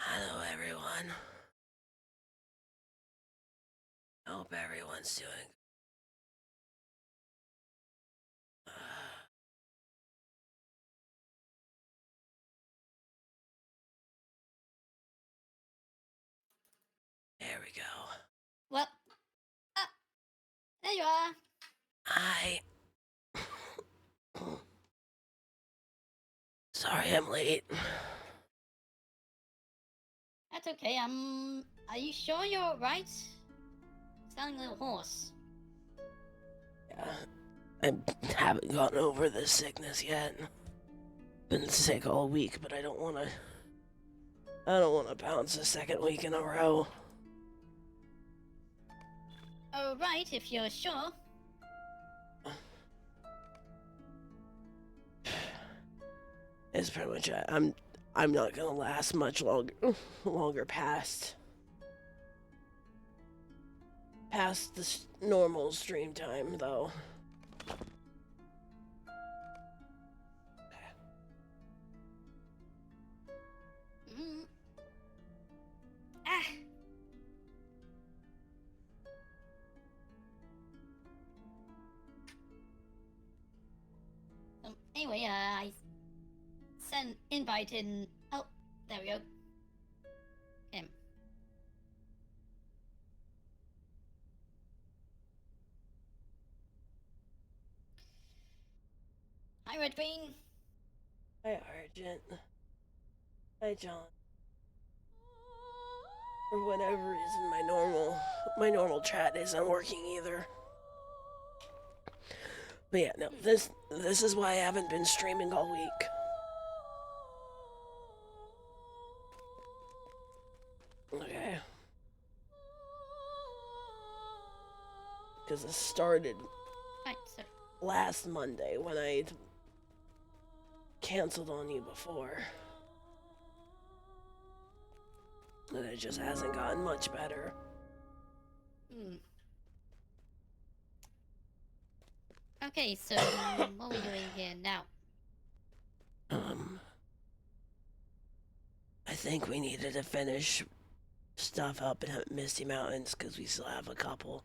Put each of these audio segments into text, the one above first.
Hello, everyone. Hope everyone's doing. Uh, there we go. Well, there you are. Hi. Sorry I'm late. That's okay. Are you sure you're right? Sounding a little hoarse. Yeah, I haven't gotten over this sickness yet. Been sick all week, but I don't want to. I don't want to bounce a second week in a row. Oh, right, if you're sure. It's pretty much it. I'm not gonna last much longer past the normal stream time though. Mm. Ah. Anyway, I sent invite in. Oh, there we go. Him. Hi, Red Queen. Hi, Argent. Hi, John. For whatever reason, my normal chat isn't working either. But yeah, no, this is why I haven't been streaming all week. Okay. Because it started Right, so. last Monday when I canceled on you before. And it just hasn't gotten much better. Hmm. Okay, so what are we doing here now? I think we needed to finish stuff up in Misty Mountains because we still have a couple.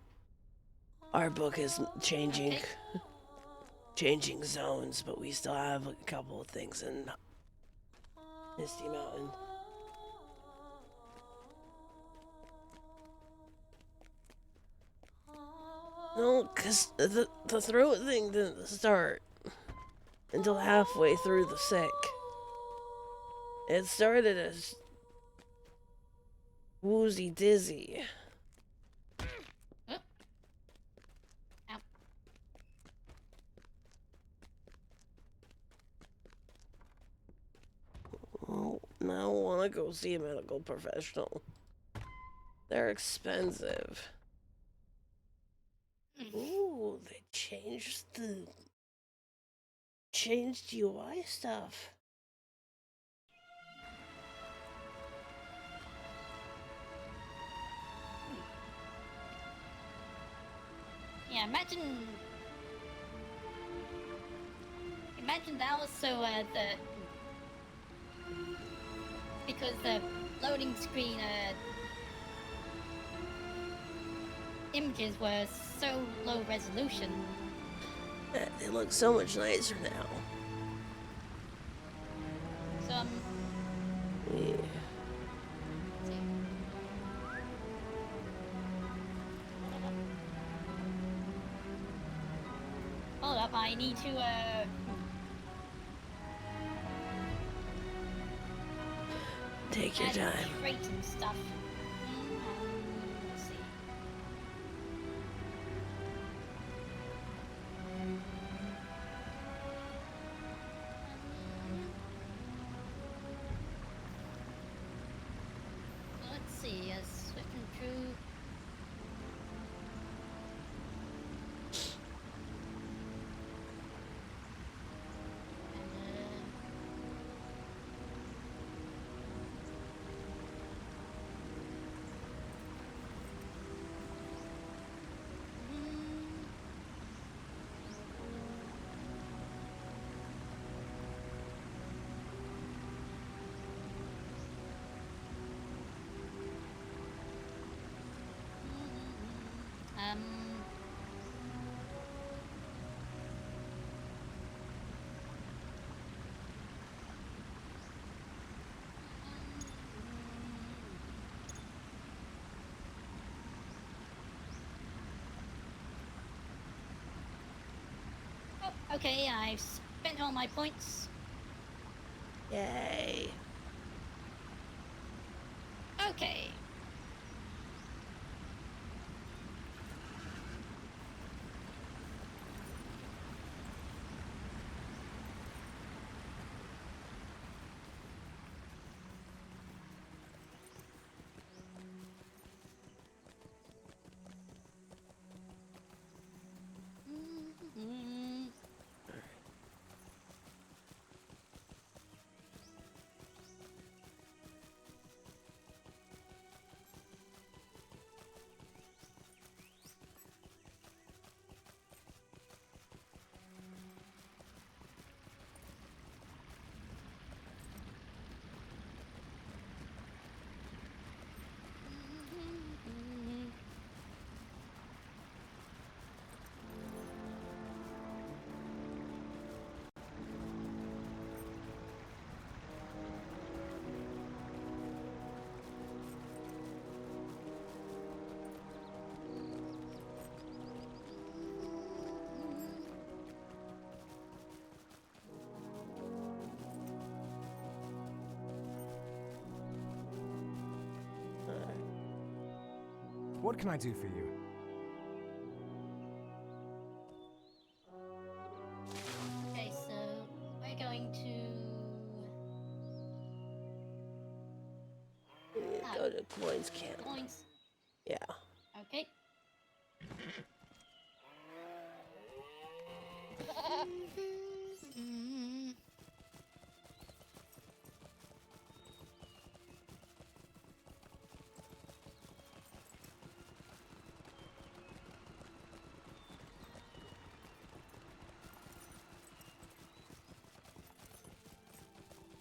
Our book is changing zones, but we still have a couple of things in Misty Mountain. No, because the throat thing didn't start until halfway through the sick. It started as woozy dizzy. Oh. Ow. Oh, now I want to go see a medical professional. They're expensive. Ooh, they changed UI stuff. Yeah, imagine that was so because the loading screen images were so low resolution. They look so much nicer now. So Yeah. Hold up, I need to Take your time. Crate and stuff. Let's see. Let's see, switching through. Oh, okay, I've spent all my points. Yay. Okay. What can I do for you? Okay, so we're going to Go to Coins Camp. points. Yeah. Okay.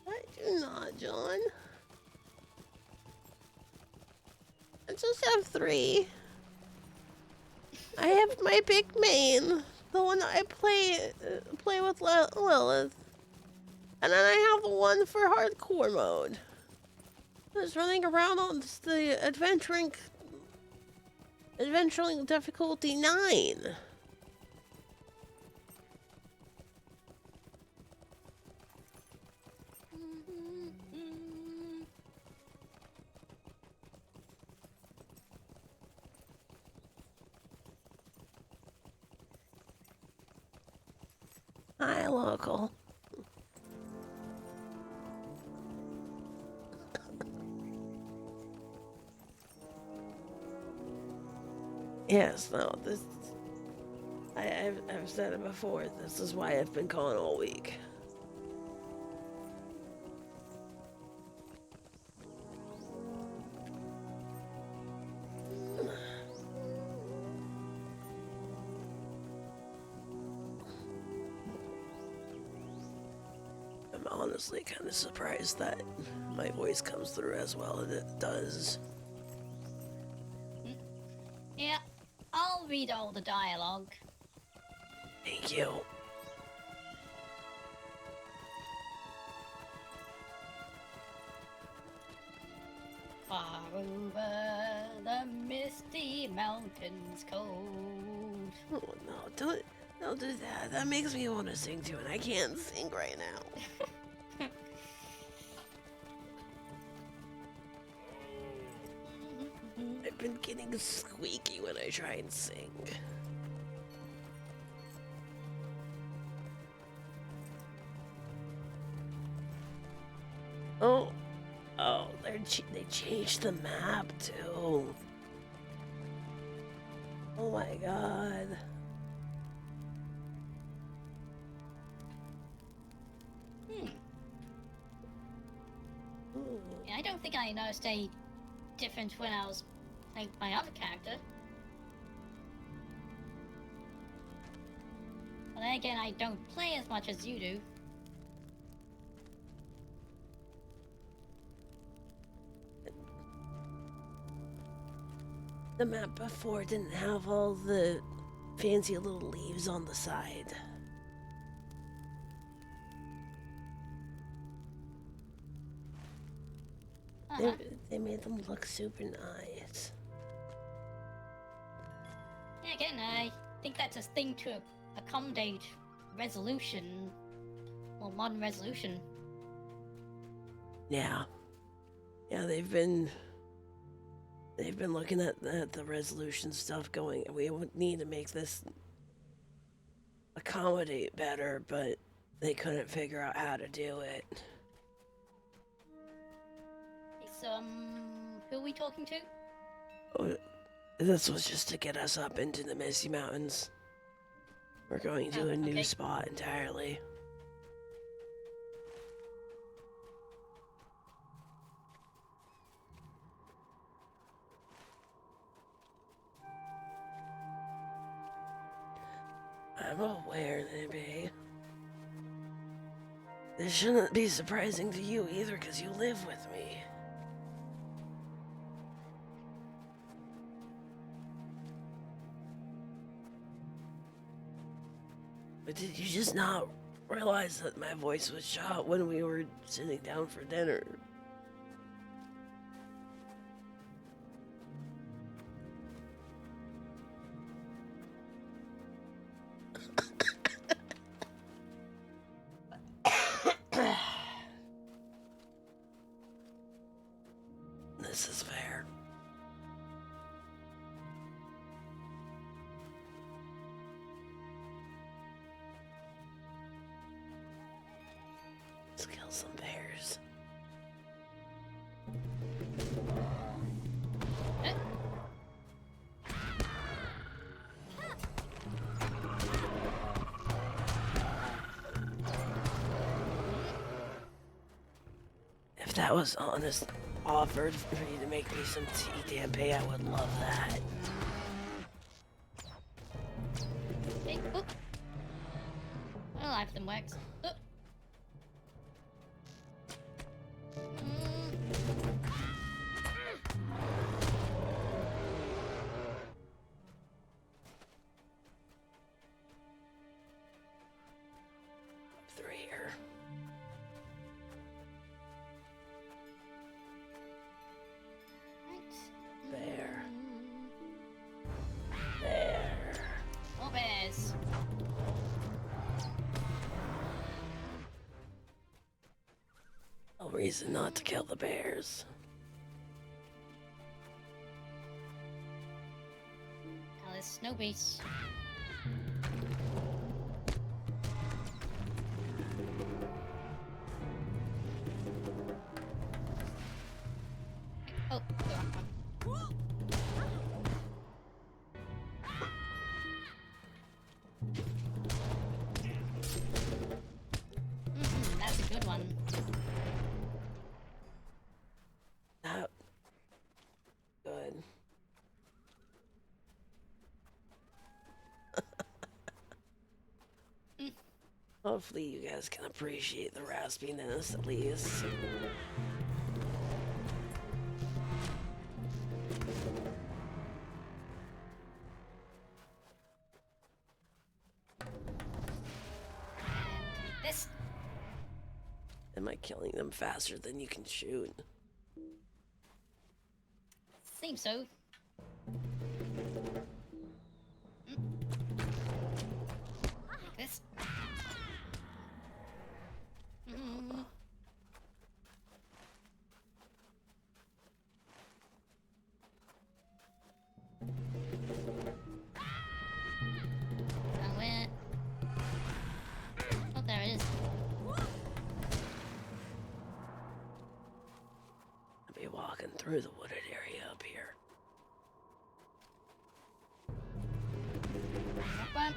I do not, John. I just have 3. I have my big main, the one that I play with Lilith, and then I have the one for hardcore mode. It's running around on the adventuring difficulty 9. Hi, local. Yes, no, this. I've said it before. This is why I've been gone all week. I'm honestly kind of surprised that my voice comes through as well as it does. Yeah, I'll read all the dialogue. Thank you. Far over the misty mountains cold. Oh no, don't do that. That makes me want to sing too, and I can't sing right now. I've been getting squeaky when I try and sing. Oh, they changed the map too. Oh my god. Yeah, I don't think I noticed any difference when I was playing my other character. But then again, I don't play as much as you do. The map before didn't have all the fancy little leaves on the side. Uh-huh. They made them look super nice. Yeah, again, I think that's a thing to accommodate resolution, or modern resolution. Yeah. Yeah, they've been looking at the resolution stuff going, we would need to make this accommodate better, but they couldn't figure out how to do it. Okay, so, who are we talking to? Oh, this was just to get us up into the Misty Mountains. We're going to Oh, a new okay. spot entirely. I'm aware, Libby. This shouldn't be surprising to you either, because you live with me. But did you just not realize that my voice was shot when we were sitting down for dinner? This is fair. Let's kill some bears. If that was honest offered for you to make me some tea tempeh, I would love that. Hey, oh. Well, I've them works. Oh. Through here. Right. There. There. More bears. No reason not to kill the bears. Now there's snow base. Oh, the wrong one. That's a good one. That good. Hopefully you guys can appreciate the raspiness at least. This. Am I killing them faster than you can shoot? Seems so. Like this. Where? Oh, there it is. I'll be walking through the wooded area up here. That one.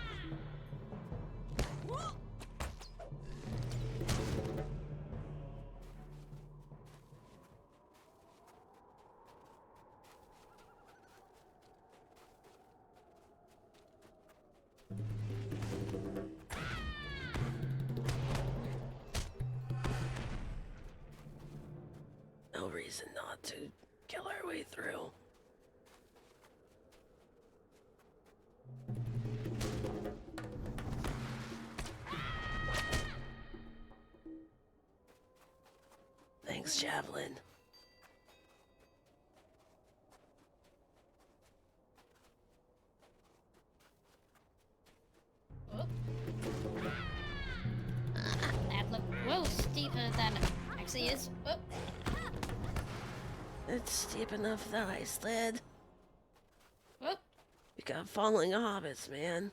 No reason not to kill our way through. Thanks, Javelin. Oh. That looked well steeper than it actually is. Oh. It's steep enough that I slid. Oh. We got falling hobbits, man.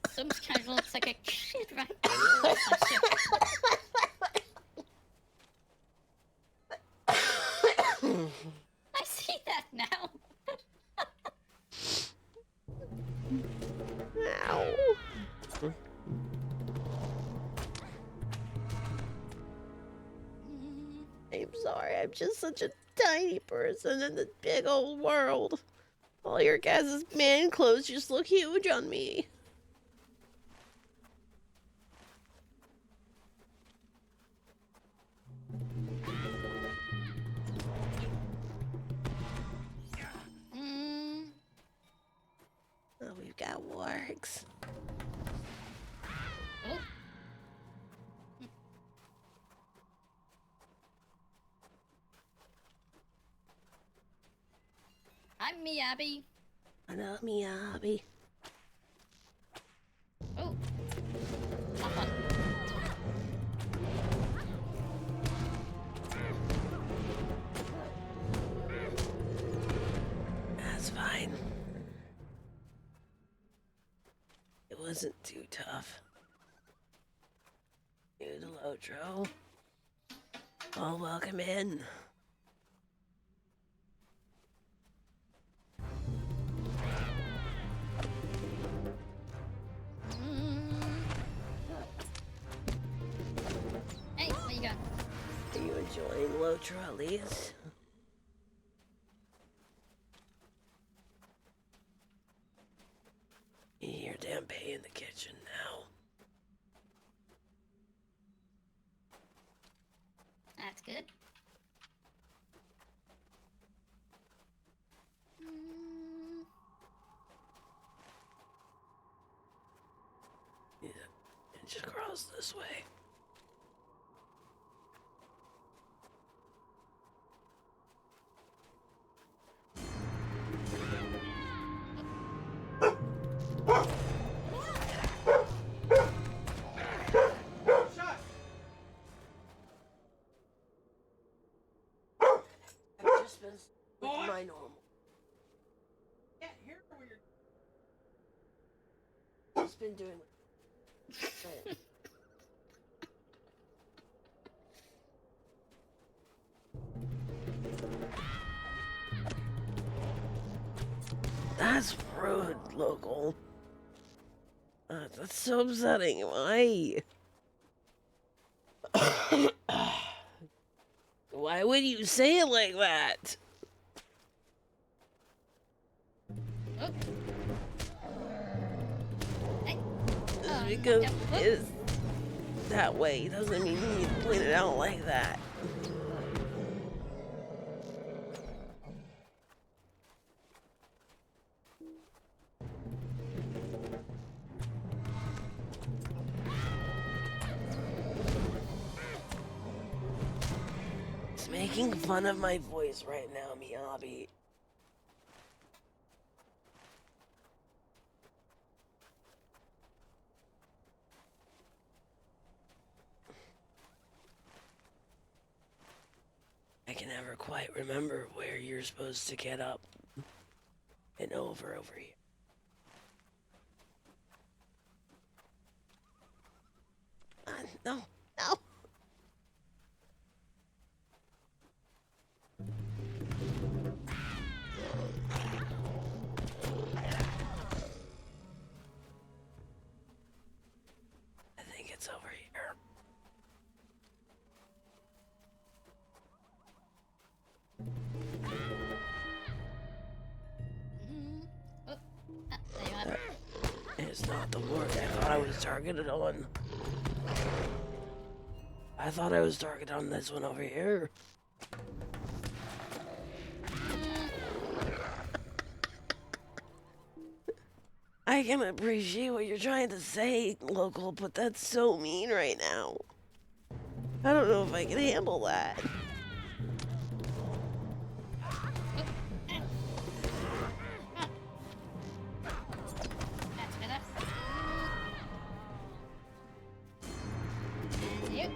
Some kind of looks like a kid right I see that now. Ow. I'm sorry, I'm just such a tiny person in this big old world. All your guys' man clothes just look huge on me. Oh, we've got wargs. Oh. I'm Miyabi. I know, Miyabi. Oh. Hop on. That's fine. It wasn't too tough. Dude, Lotro. Oh, welcome in. Hey, what you got? Are you enjoying Lotro at least? You hear Dampé in the kitchen now. That's good. Yeah, and just cross this way. I've just been with my normal. Just been doing. That's rude, local. That's so upsetting. Why? Why would you say it like that? Oh. Hey. Just because Yep. Oh. it's that way doesn't mean you point it out like that. It's making fun of my voice right now, Miyabi. I can never quite remember where you're supposed to get up and over here. No, no. I think it's over here. is not the work I thought I was targeted on. I thought I was targeted on this one over here. I can appreciate what you're trying to say, local, but that's so mean right now. I don't know if I can handle that. That's better. Yep.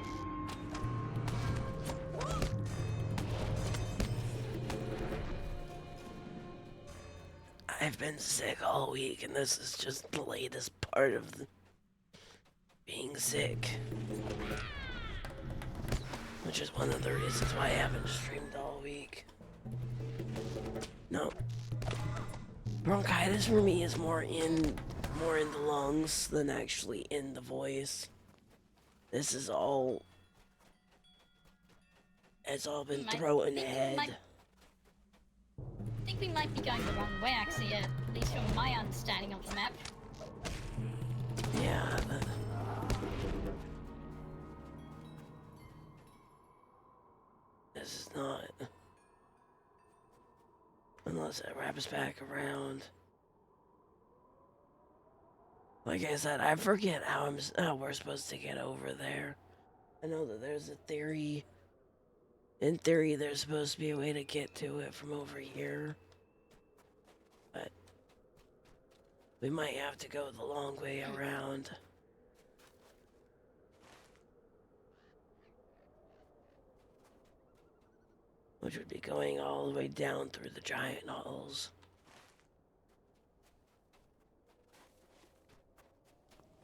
I've been sick all week, and this is just the latest part of being sick. Which is one of the reasons why I haven't streamed all week. No. Bronchitis for me is more in the lungs than actually in the voice. This is all... It's all been throat and head. I think we might be going the wrong way, actually, at least from my understanding of the map. Yeah, this is not... Unless it wraps back around. Like I said, I forget how we're supposed to get over there. I know that there's a theory. In theory, there's supposed to be a way to get to it from over here. But we might have to go the long way around. Which would be going all the way down through the giant halls.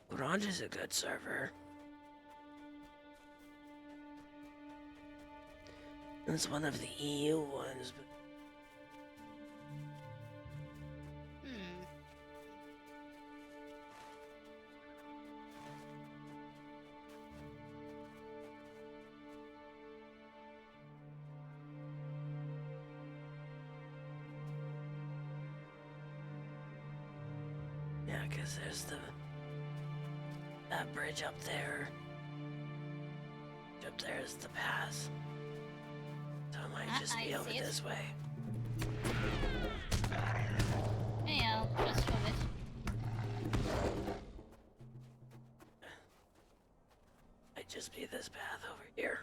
Garage is a good server. It's one of the EU ones, but... Yeah, because there's that bridge up there. Up there is the pass. So I might just be over this way. Hey, I'll just go with. Might just be this path over here.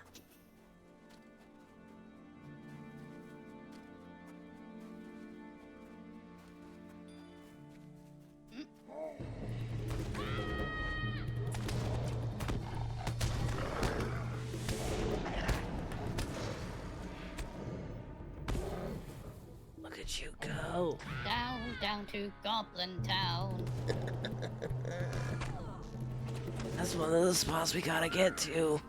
Look at you go. Down to Goblin Town. That's one of the spots we gotta get to.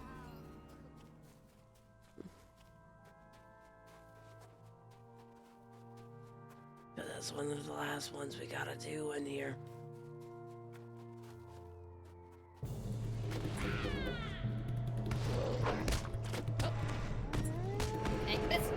But that's one of the last ones we gotta do in here. Take this.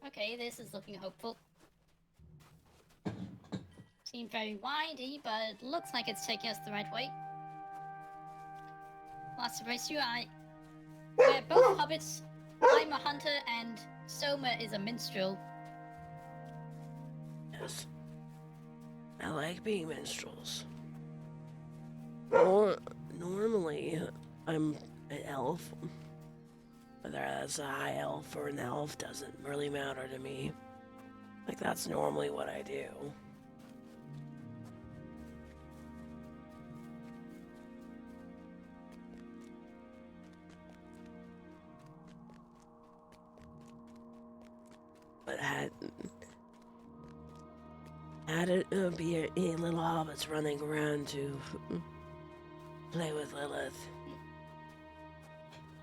Okay, this is looking hopeful. Seems very windy, but looks like it's taking us the right way. Last surprise you, we're both hobbits. I'm a hunter, and Soma is a minstrel. Yes. I like being minstrels. Or normally, I'm an elf. Whether that's a high elf or an elf doesn't really matter to me. Like, that's normally what I do. But had it be a little hobbits running around to play with Lilith.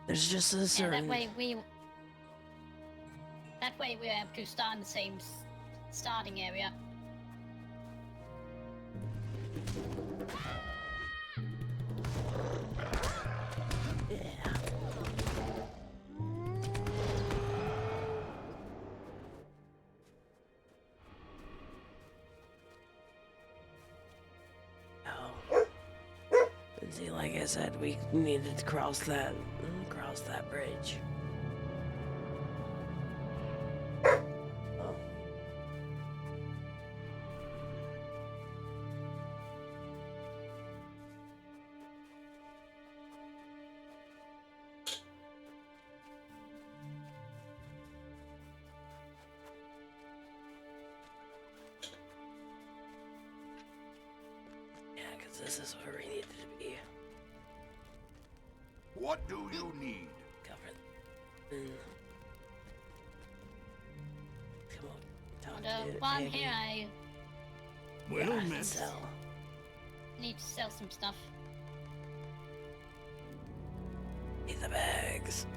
There's just a certain... Yeah, that way we... That way we're able to start in the same starting area. Yeah. Oh. And see, like I said, we needed to cross that bridge. Oh. Yeah, because this is where we needed to be. What do you need? Covered. Come on, talk And to while I'm Aggie. here, I Well Yeah, met. sell. need to sell some stuff. Need the bags.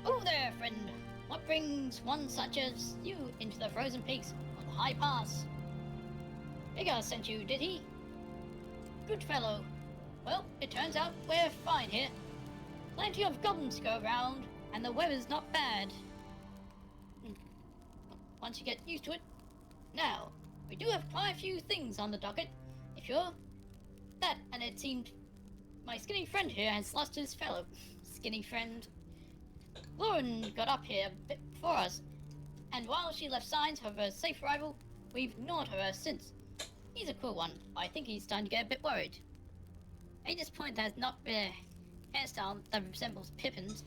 Oh there, friend. What brings one such as you into the frozen peaks of the High Pass? Bigger sent you, did he? Good fellow. Well, it turns out we're fine here. Plenty of goblins to go around, and the weather's not bad. Once you get used to it. Now, we do have quite a few things on the docket, if you're... That, and it seemed my skinny friend here has lost his fellow skinny friend. Lauren got up here a bit before us, and while she left signs of a safe arrival, we've ignored her since. He's a cool one, but I think he's starting to get a bit worried. At this point, there's not a hairstyle that resembles Pippin's.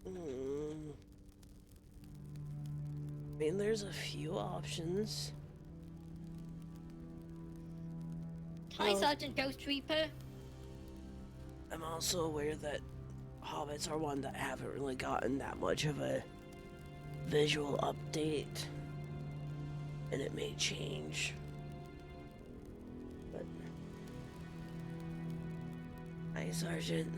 I mean, there's a few options. Hi, Well- Sergeant Ghost Reaper. I'm also aware that hobbits are one that haven't really gotten that much of a visual update, and it may change. But hi, Sergeant.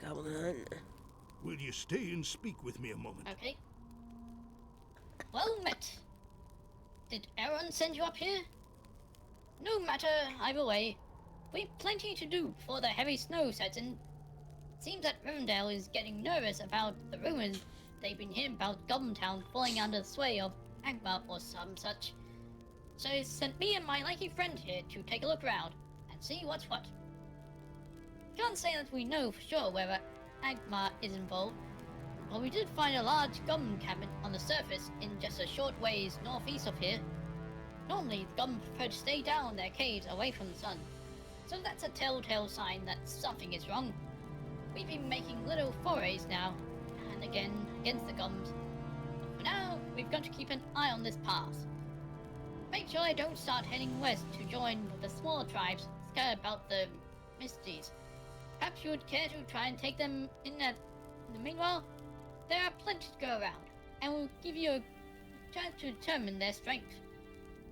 Goblin hunt. Will you stay and speak with me a moment? Okay. Well met. Did Aaron send you up here? No matter, either way. We've plenty to do before the heavy snow sets in. Seems that Rivendell is getting nervous about the rumors they've been hearing about Goblin Town falling under the sway of Angmar or some such. So he sent me and my lanky friend here to take a look around and see what's what. Can't say that we know for sure whether Angmar is involved, but we did find a large goblin cabin on the surface in just a short ways northeast of here. Normally, the goblins prefer to stay down in their caves away from the sun, so that's a telltale sign that something is wrong. We've been making little forays now and again against the goblins. But for now, we've got to keep an eye on this pass. Make sure I don't start heading west to join with the smaller tribes scattered about the Misties. Perhaps you would care to try and take them in in the meanwhile? There are plenty to go around, and will give you a chance to determine their strength.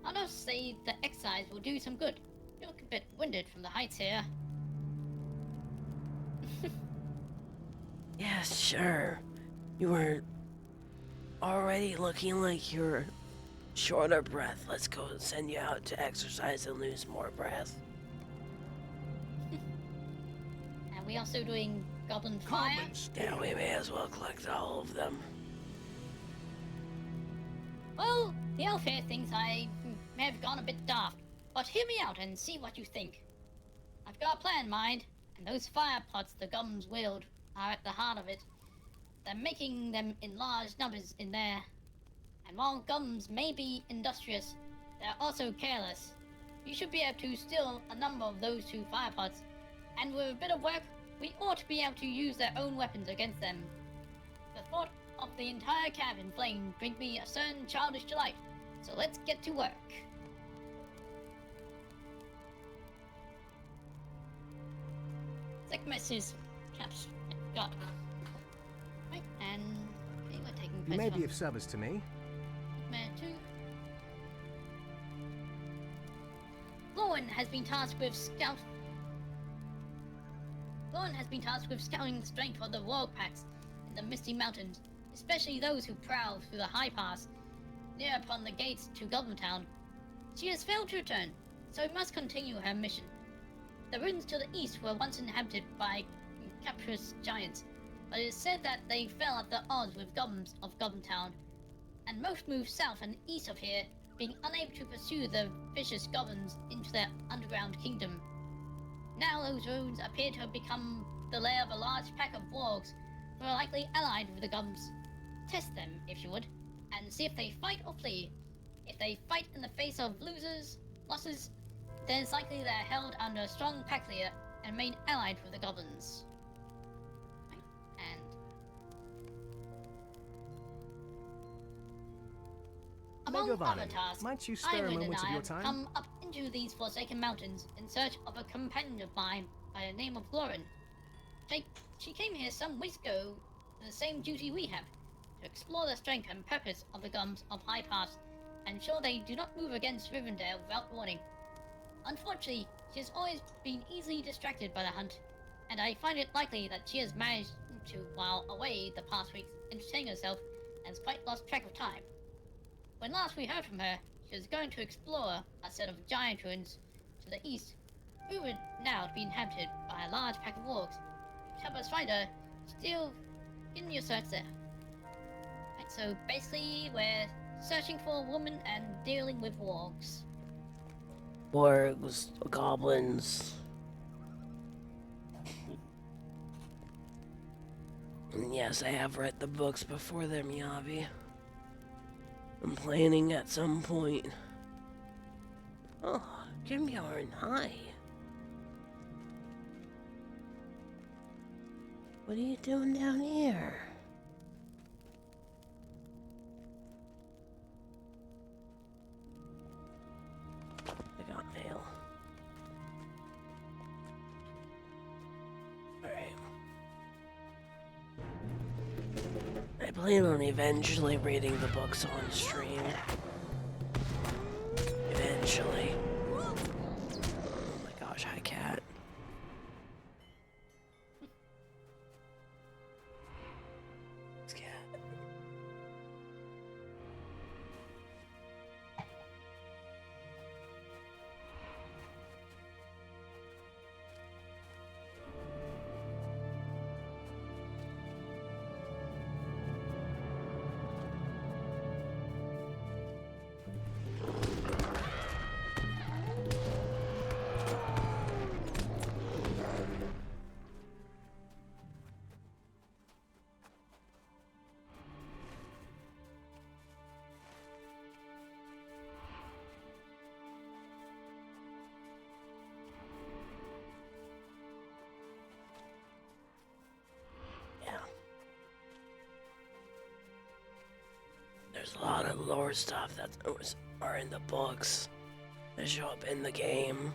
I'll not say the exercise will do some good. You look a bit winded from the heights here. Yeah, sure. You were already looking like you're short of breath. Let's go send you out to exercise and lose more breath. And we also doing Goblin Fire. Come and stay. Yeah, we may as well collect all of them. Well, the elf here thinks I may have gone a bit daft. But hear me out and see what you think. I've got a plan in mind, and those fire pots the gums wield are at the heart of it. They're making them in large numbers in there. And while gums may be industrious, they're also careless. You should be able to steal a number of those 2 fire pots, and with a bit of work, we ought to be able to use their own weapons against them. The thought of the entire camp in flame brings me a certain childish delight, so let's get to work. Sicknesses, caps, got. Right, and okay, we're taking You place may be from of service to me. Man 2. Lauren has been tasked with scouting the strength of the warg packs in the Misty Mountains, especially those who prowl through the high pass near upon the gates to Goblin. She has failed to return, so we must continue her mission. The ruins to the east were once inhabited by capricious giants, but it is said that they fell at the odds with goblins of Goblin, and most moved south and east of here, being unable to pursue the vicious goblins into their underground kingdom. Now those ruins appear to have become the lair of a large pack of wargs who are likely allied with the goblins. Test them, if you would, and see if they fight or flee. If they fight in the face of losses, then it's likely they're held under a strong pack leader and remain allied with the goblins. Right, and among Megavan, other tasks, might you spare a Ivan and moment of I your have time? come up into these forsaken mountains in search of a companion of mine by the name of Lauren. She came here some weeks ago for the same duty we have, to explore the strength and purpose of the gums of High Pass, and ensure they do not move against Rivendell without warning. Unfortunately, she has always been easily distracted by the hunt, and I find it likely that she has managed to, while away the past weeks, entertain herself and has quite lost track of time. When last we heard from her, she was going to explore a set of giant ruins to the east, rumored now to be inhabited by a large pack of wargs. To help us find her, still in your search there. Right, so basically, we're searching for a woman and dealing with wargs. Wargs, goblins. And yes, I have read the books before them, Yavi. I'm planning at some point. Oh, Jimbjorn, hi. What are you doing down here? I got mail. Alright. I plan on eventually reading the books on stream. Eventually. Oh my gosh, hi cat. This cat. There's a lot of lore stuff that are in the books that show up in the game,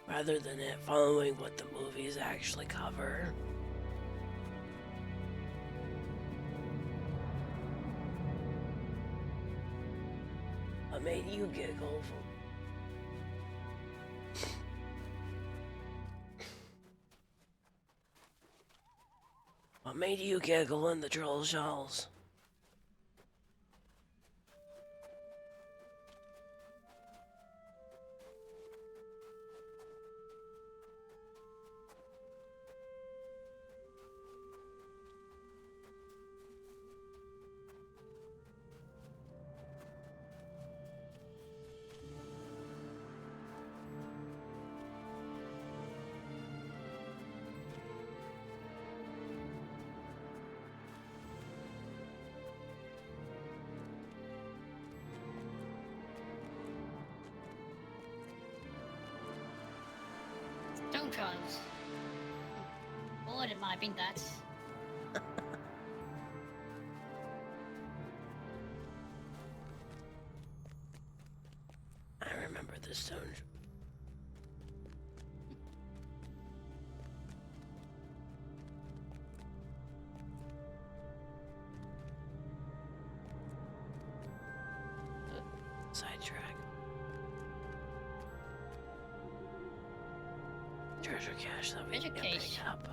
rather than it following what the movies actually cover. What made you giggle? What made you giggle in the troll shells? Time trials. Bored it might have been that. I remember the stone. Sidetrack. Treasure cache that we Treasure can pick cache. up.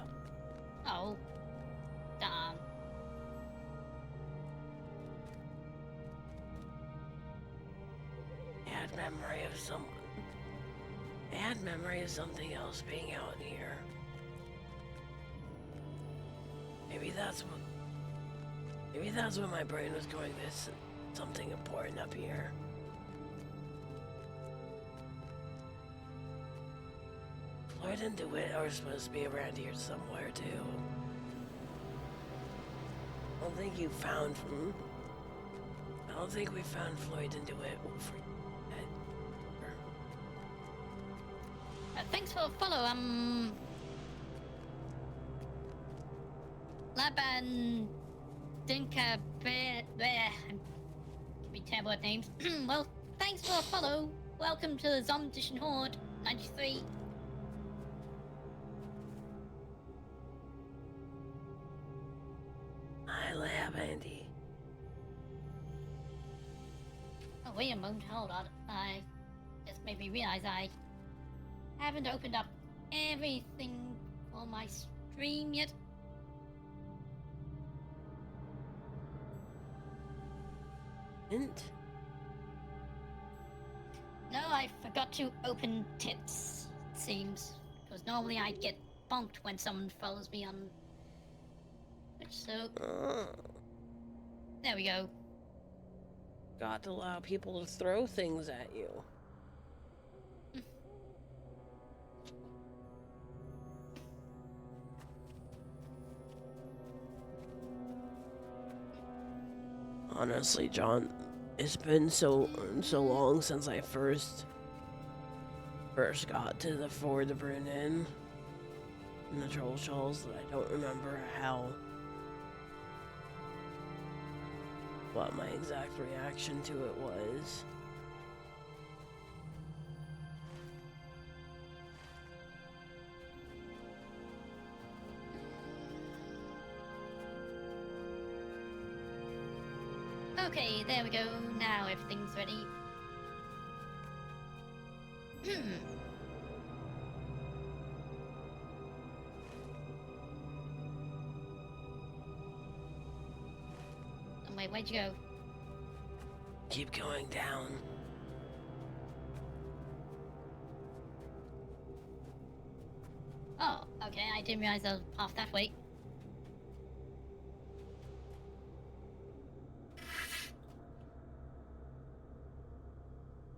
Oh. Damn. I had memory of someone. I had memory of something else being out here. Maybe that's what my brain was going. This something important up here. Floyd and DeWitt are supposed to be around here somewhere too. I don't think you found them. I don't think we found Floyd and DeWitt. Thanks for the follow, Laban Dinka Bear. Give me terrible at names. Well, thanks for the follow. Welcome to the Zombie Horde 93. I lab Andy. Oh, wait a moment, hold on. I just made me realize I haven't opened up everything for my stream yet. Hint? No, I forgot to open tits, it seems. Because normally I get bonked when someone follows me on Twitch, so there we go. Got to allow people to throw things at you. Honestly, John, it's been so long since I first got to the Ford de Brunnen and the Troll Shoals that I don't remember what my exact reaction to it was. Okay, there we go. Now everything's ready. Oh, wait, where'd you go? Keep going down. Oh, okay, I didn't realize I was off that way.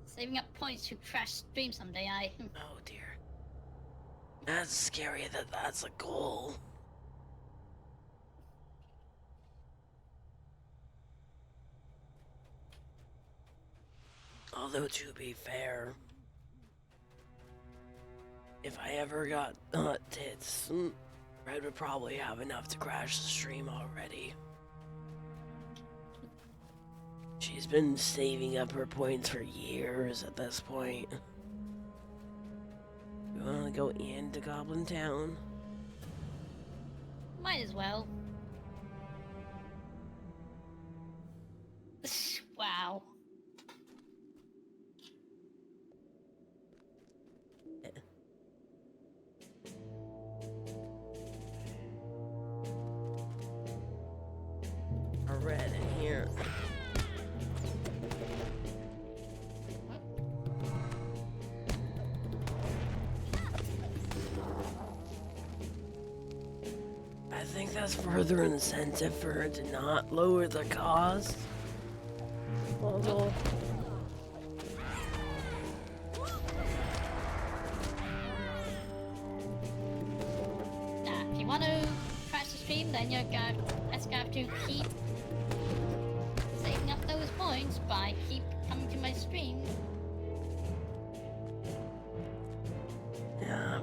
Saving up points to crash stream someday, Oh dear. That's scary that that's a goal. Although to be fair, if I ever got tits, Red would probably have enough to crash the stream already. She's been saving up her points for years at this point. You wanna go into Goblin Town? Might as well. Wow. A red in here. I think that's further incentive for her to not lower the cost. Although, If you want to crash the stream, then you're going to have to keep saving up those points by keep coming to my stream. yeah.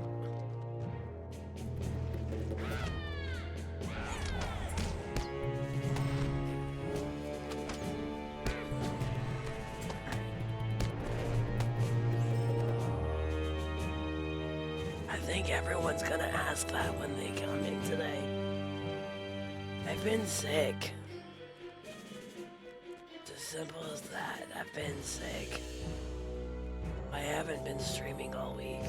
think everyone's gonna ask that when they come in today. I've been sick. It's as simple as that. I've been sick. I haven't been streaming all week.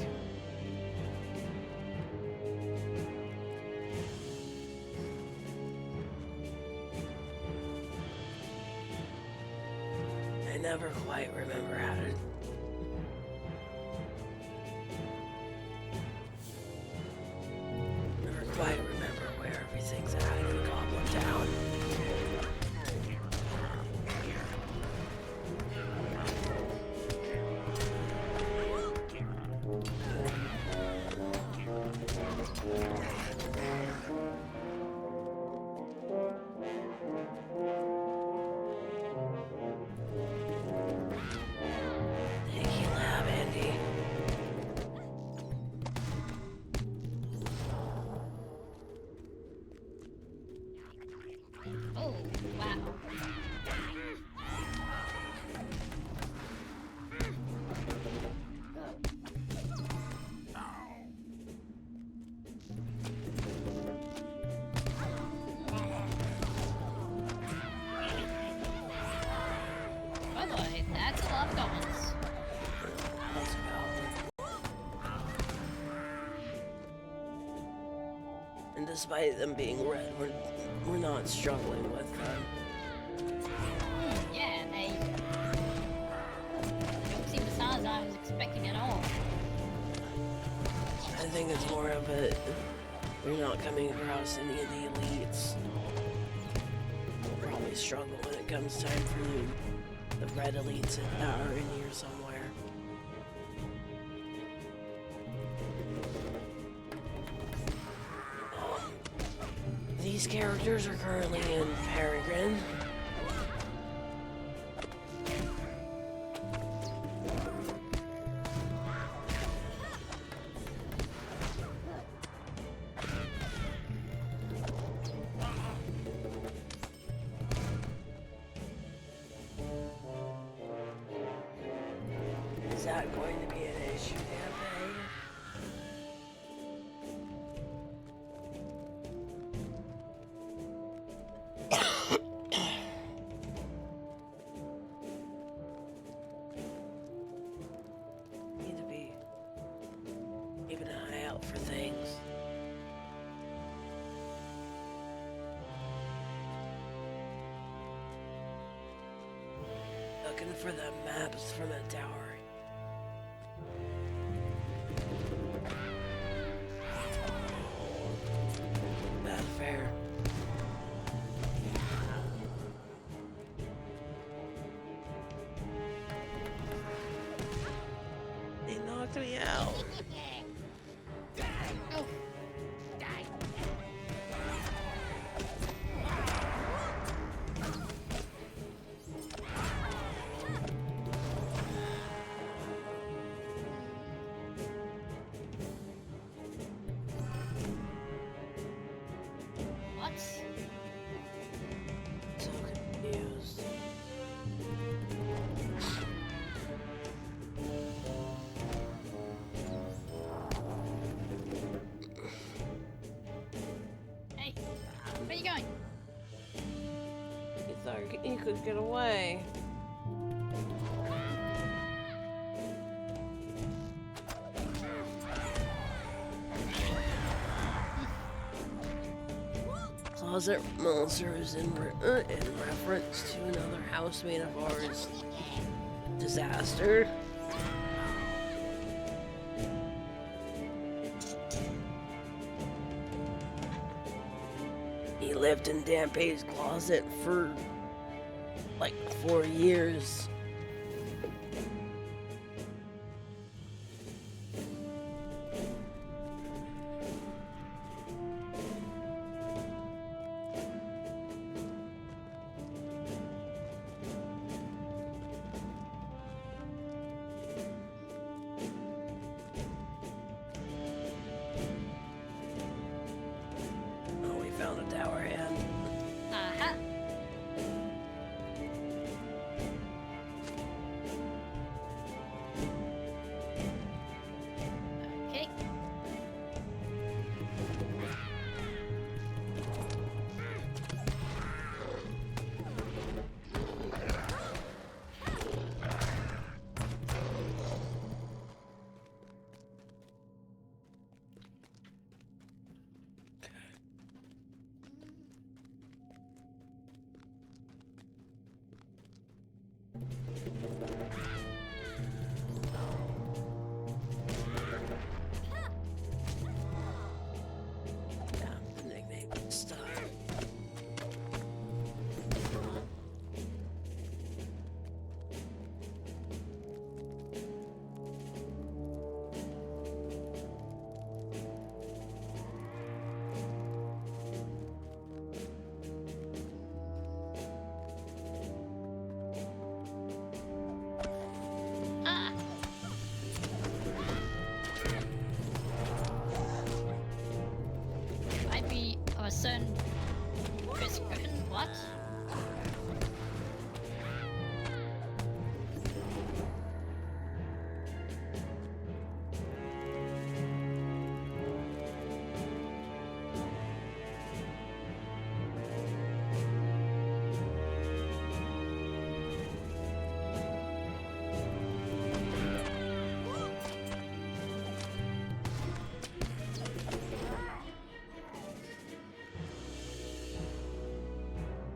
I never quite remember how to... Never quite remember where everything's at in Goblin Town. Thank you, Lab Andy. Oh, wow. Oh boy, that's a lot of goblins. Let's go. And despite them being red, we're not struggling with them. Yeah, they don't seem the size I was expecting at all. I think it's more of a... We're not coming across any of the elites. We'll probably struggle when it comes time for the red elites that are in here somewhere. These characters are currently in Peregrine. Is that going to be an issue, campaign? Need to be keeping an eye out for things. Looking for the maps from the tower. Not fair. They knocked me out. Oh, what? So confused. Hey, where you going? You thought you could get away. Closet monster is in reference to another housemate of ours. Disaster. He lived in Dampé's closet for like 4 years. Oh, we found a tower hand. Uh-huh. for a certain prescription. What?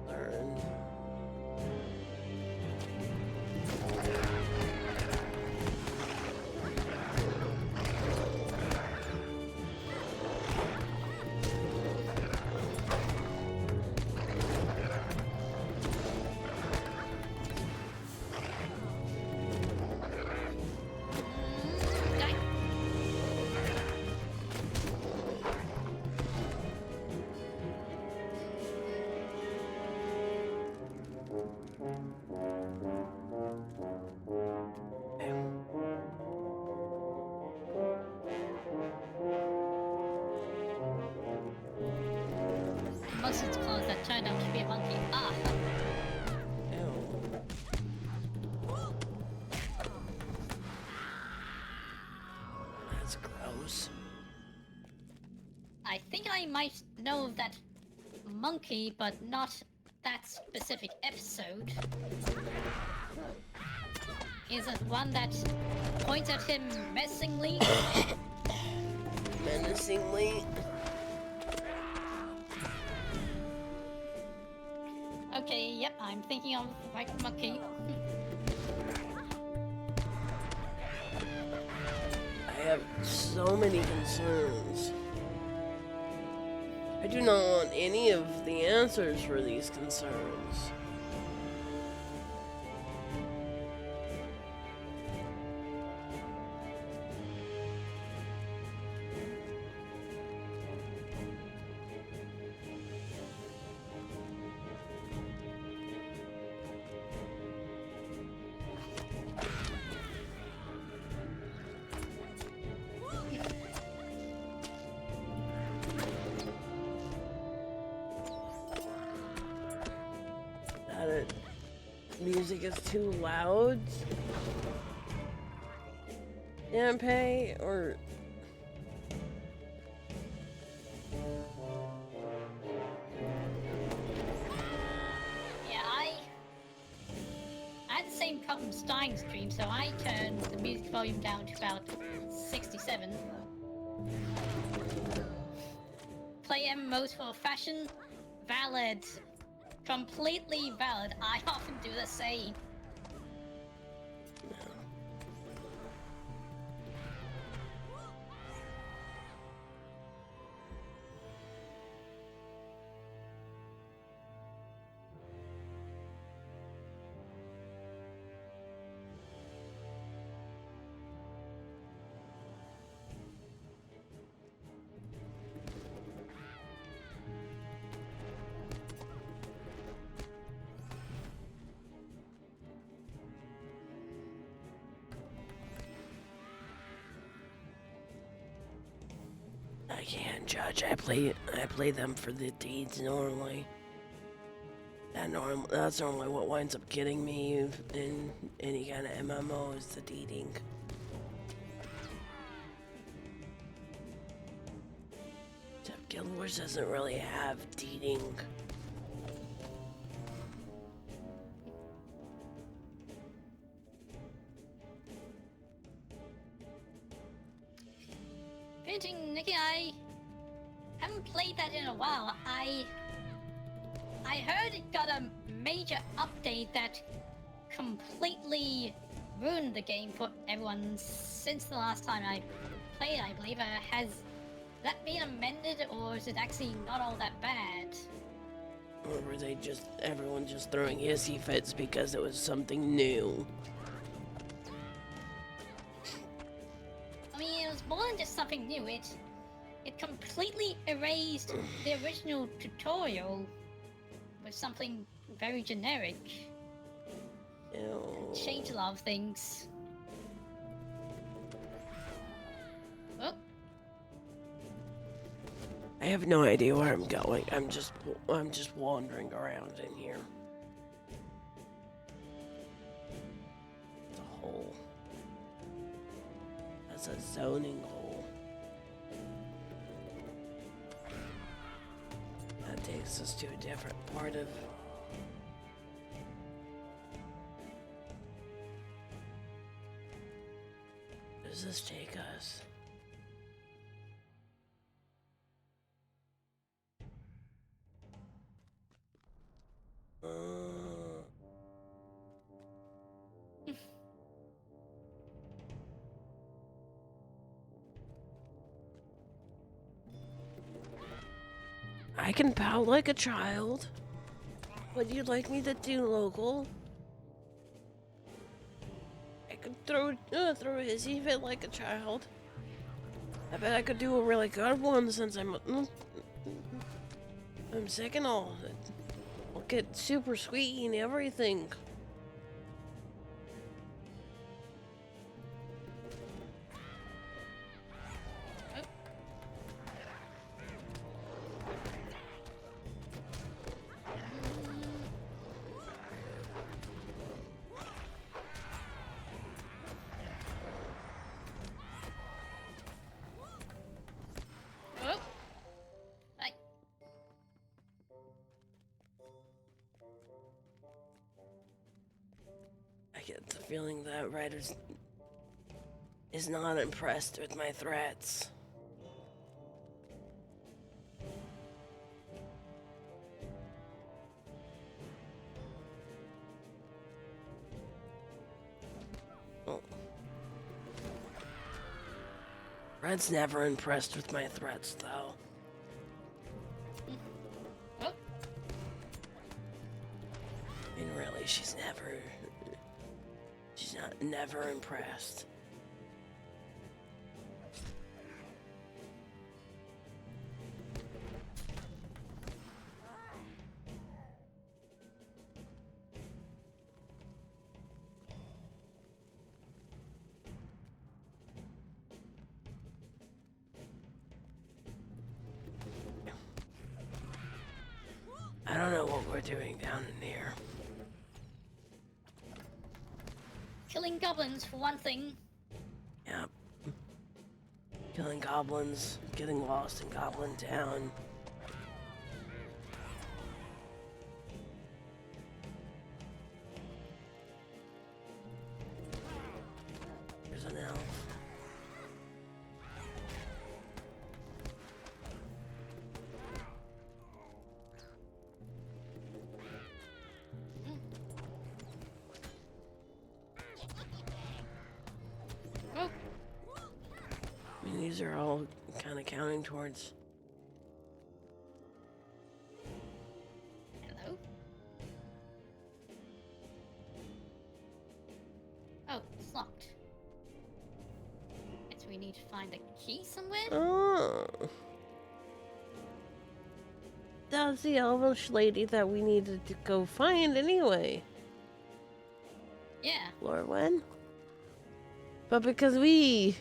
Learn. Okay. Most of the clothes that turned out to be a monkey. Ah, Ew. That's gross. I think I might know of that monkey, but not that specific episode. Is it one that points at him menacingly? Menacingly. Okay, yep, I'm thinking of the right monkey. I have so many concerns. I do not want any of the answers for these concerns. That music is too loud. Pay or Yeah, I had the same problem starting the stream, so I turned the music volume down to about 67. Play MMOs for fashion? Valid. Completely valid. I often do the same. I can't judge. I play them for the deeds normally. That's normally what winds up getting me in any kind of MMO is the deeding. Except Guild Wars doesn't really have deeding. Painting, Nikki, I haven't played that in a while. I heard it got a major update that completely ruined the game for everyone since the last time I played, I believe. Has that been amended, or is it actually not all that bad? Or were they everyone just throwing hissy fits because it was something new? I mean, it was more than just something new. It completely erased the original tutorial with something very generic. Ew. Changed a lot of things. Oh. I have no idea where I'm going. I'm just wandering around in here. It's a hole. That's a zoning hole. That takes us to a different part of. Where does this take us? I can pout like a child. What do you like me to do, local? I could throw a hissy fit like a child. I bet I could do a really good one since I'm sick and all. I'll get super sweet and everything. Oh. Right. I get the feeling that Red is not impressed with my threats. Oh. Red's never impressed with my threats, though. Oh. I mean, really, she's never impressed. I don't know what we're doing down in here. Killing goblins for one thing. Yep. Killing goblins, getting lost in Goblin Town. There's an elf. Oh. I mean, these are all kind of counting towards. Hello? Oh, it's locked. Guess we need to find a key somewhere? Oh. That's the elvish lady that we needed to go find anyway. Yeah. Lorwen. But because we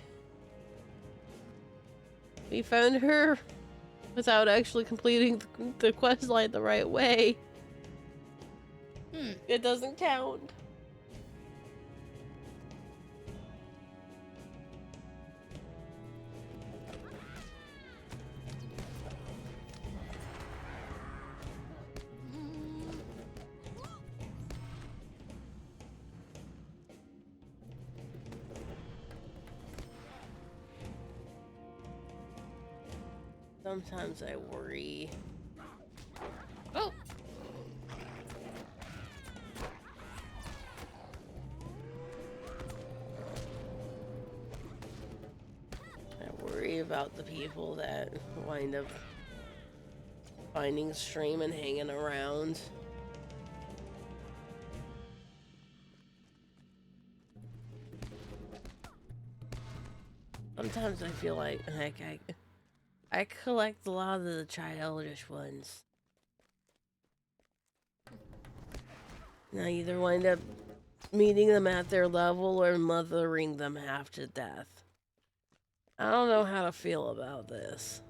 found her without actually completing the quest line the right way, it doesn't count. Sometimes I worry. Oh! I worry about the people that wind up finding stream and hanging around. Sometimes I feel like I collect a lot of the childish ones. And I either wind up meeting them at their level or mothering them half to death. I don't know how to feel about this.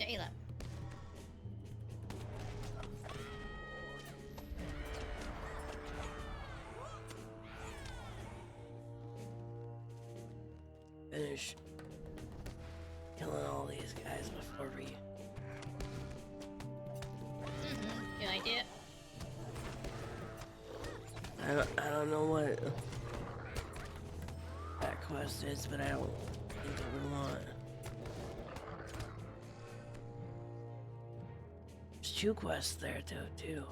jailer. Finish killing all these guys before we... Good idea. I don't know what that quest is, but I don't think that we want. There's 2 quests there too.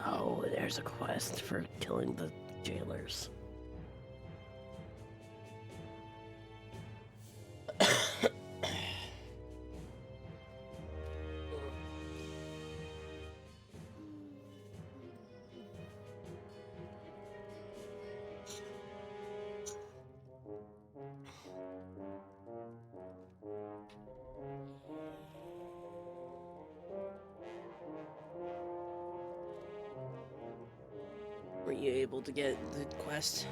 Oh, there's a quest for killing the jailers. Were you able to get the quest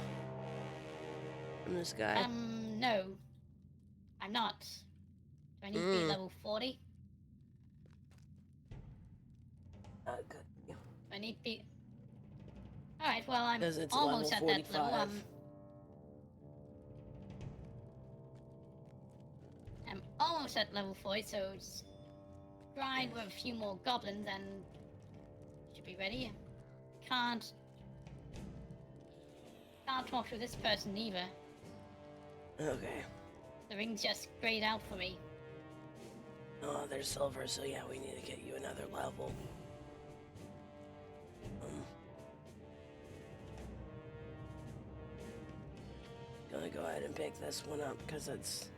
from this guy? No. I'm not. Do I need to be level 40? Good. Do I need to be... Alright, well, I'm Because it's almost at level that level. 45. I'm almost at level 40, so just grind with a few more goblins and should be ready. Can't talk to this person either. Okay. The ring's just grayed out for me. Oh, there's silver, so yeah, we need to get you another level. Gonna go ahead and pick this one up because it's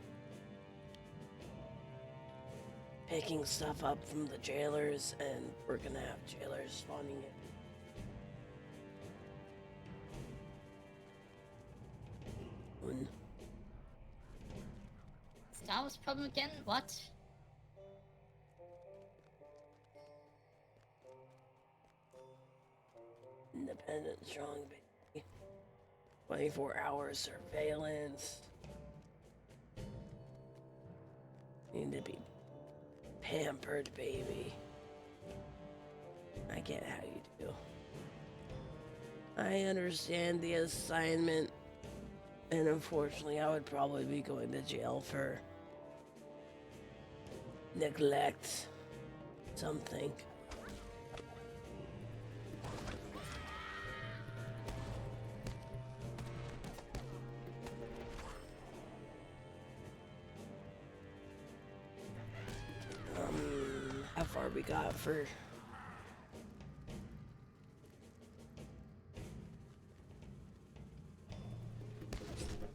picking stuff up from the jailers, and we're gonna have jailers spawning it. Star Wars problem again? What? Independent, strong, baby. 24-hour surveillance. Need to be pampered, baby. I get how you do. I understand the assignment, and unfortunately, I would probably be going to jail for neglect something. How far we got for...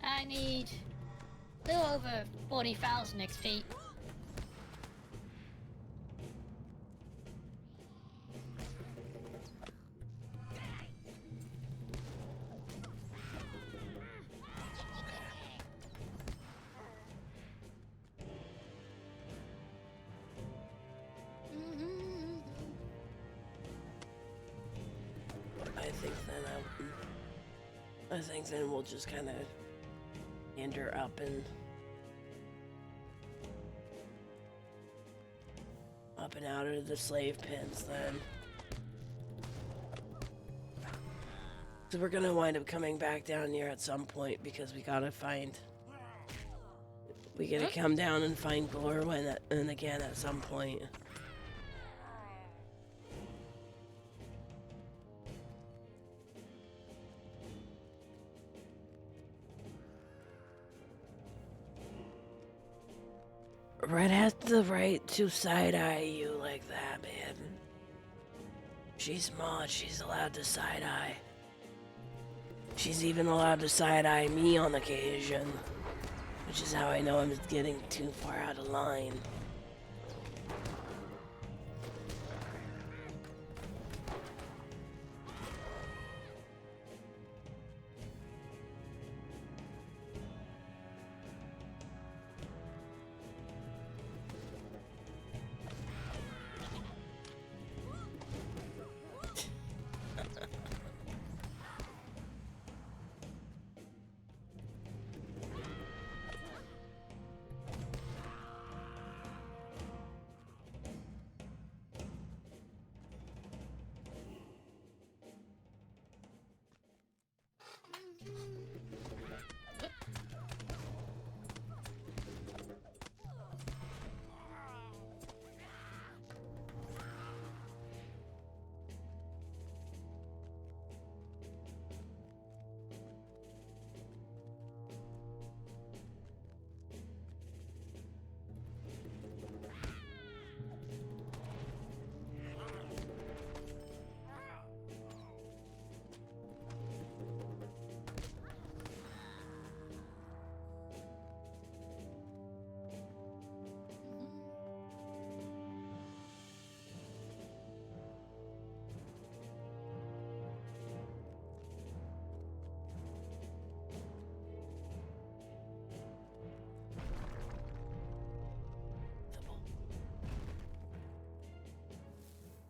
I need a little over 40,000 XP. I think then we'll just kind of enter up and out of the slave pens then. So we're gonna wind up coming back down here at some point because we gotta come down and find Glorwyn and again at some point. Red has the right to side-eye you like that, man. She's smart, she's allowed to side-eye. She's even allowed to side-eye me on occasion. Which is how I know I'm getting too far out of line.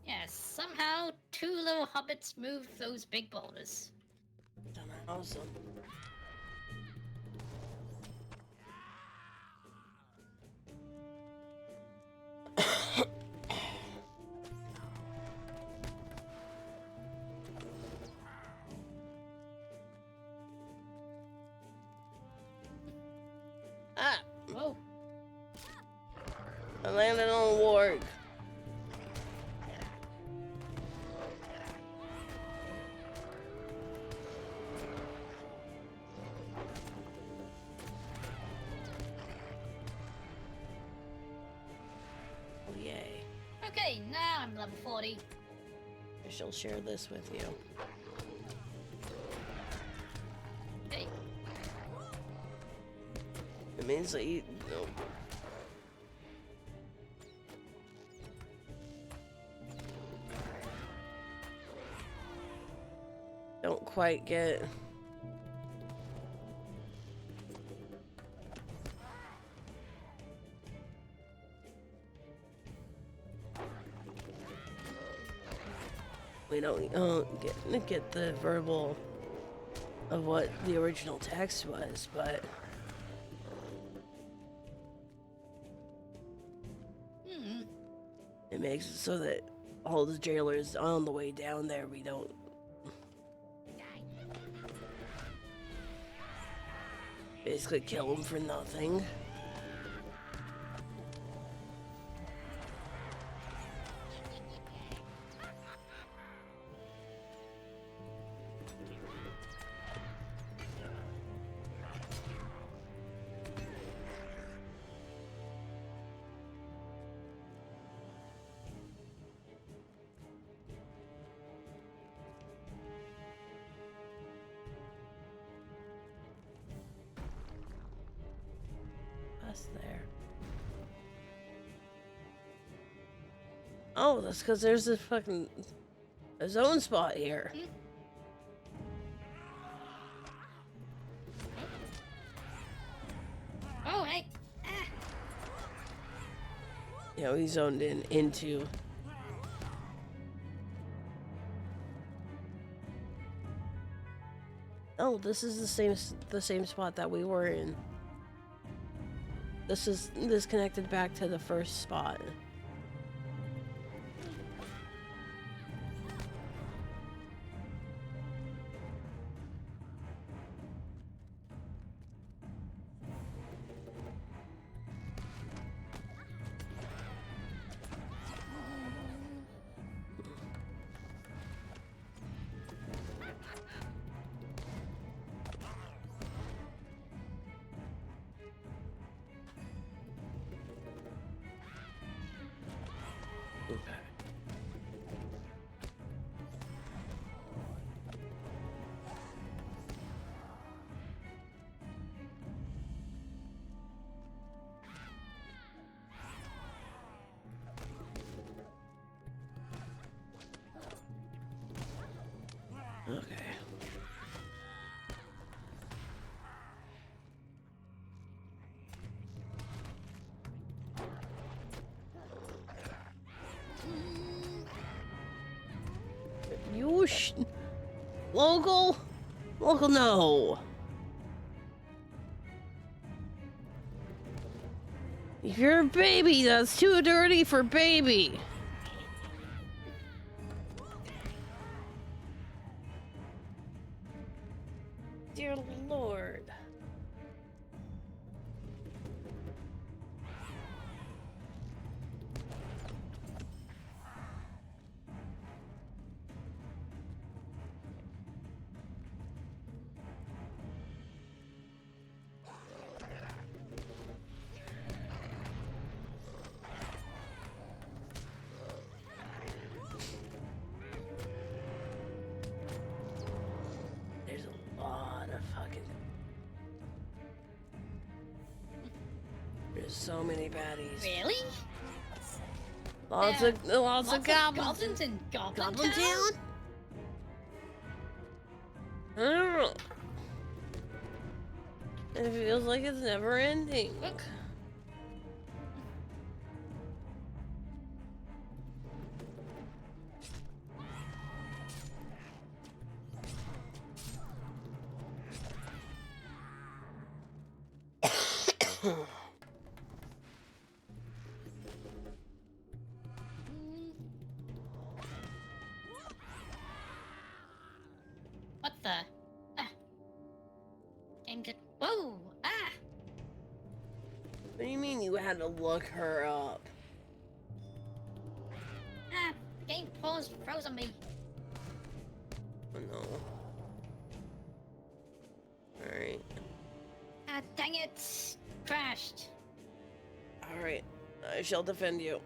Yes, somehow 2 little hobbits moved those big boulders. Awesome. Ah! Whoa. I landed on a warg. Oh, yay. Okay, now I'm level 40. I shall share this with you. Okay. It means that you... No. Don't quite get... We don't get the verbal of what the original text was, but it makes it so that all the jailers on the way down there, we don't basically kill them for nothing. There. Oh, that's because there's this fucking zone spot here. Oh, hey. You know, he zoned in into. Oh, this is the same spot that we were in. This connected back to the first spot. Okay. Local? Local, no. You're a baby. That's too dirty for baby. Dear Lord. There's a lot of fucking... There's so many baddies. Really? Lots of goblins. Goblins in Goblin Goblin Town? Town? I don't know. It feels like it's never ending. What the? Ah. Game get. Whoa! Ah! What do you mean you had to look her up? Ah! Game paused, froze on me. Oh no. Alright. Ah, dang it! Crashed. Alright. I shall defend you.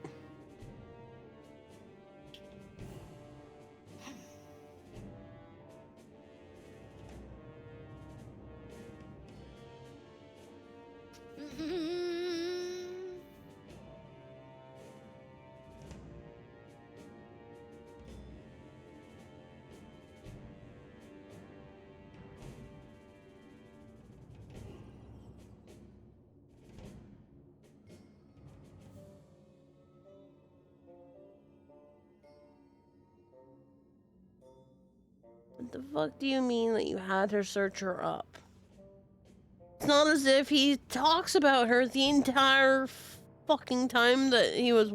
What the fuck do you mean that you had her search her up? It's not as if he talks about her the entire fucking time that he was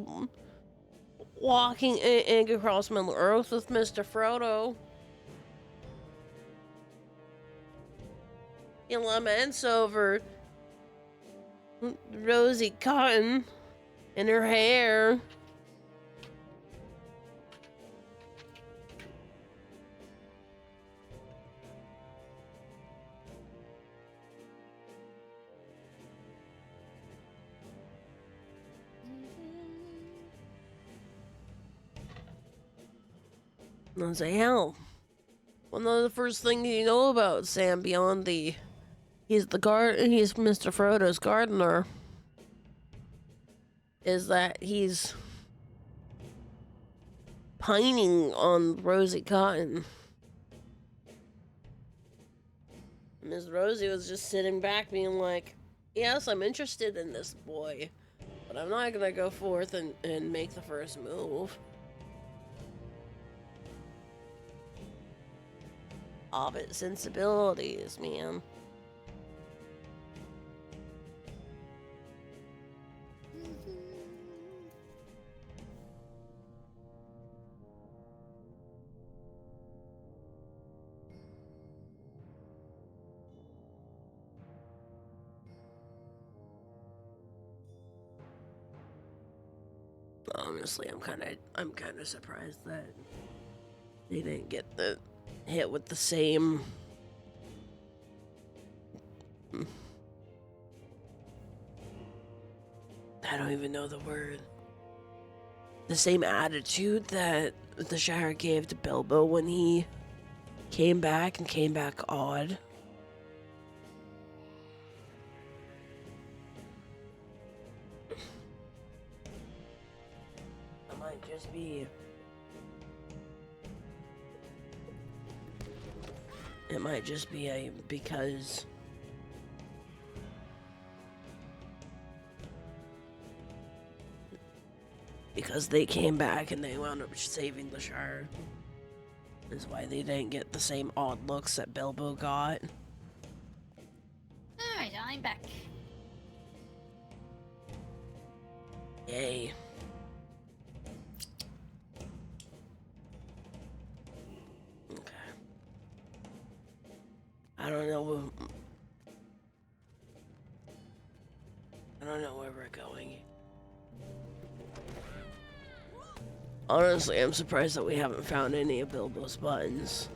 walking across Middle Earth with Mr. Frodo. He laments over Rosie Cotton in her hair. And I was like, hell, one of the first things you know about Sam beyond he's Mr. Frodo's gardener, is that he's pining on Rosie Cotton. Miss Rosie was just sitting back being like, yes, I'm interested in this boy, but I'm not gonna go forth and make the first move. Hobbit sensibilities, man. Honestly, I'm kind of surprised that they didn't get hit with the same. I don't even know the word. The same attitude that the Shire gave to Bilbo when he came back odd. I might just be It might just be because they came back and they wound up saving the Shire. Is why they didn't get the same odd looks that Bilbo got. Alright, I'm back. Yay. Okay. I don't know where we're going. Honestly, I'm surprised that we haven't found any of Bilbo's buttons.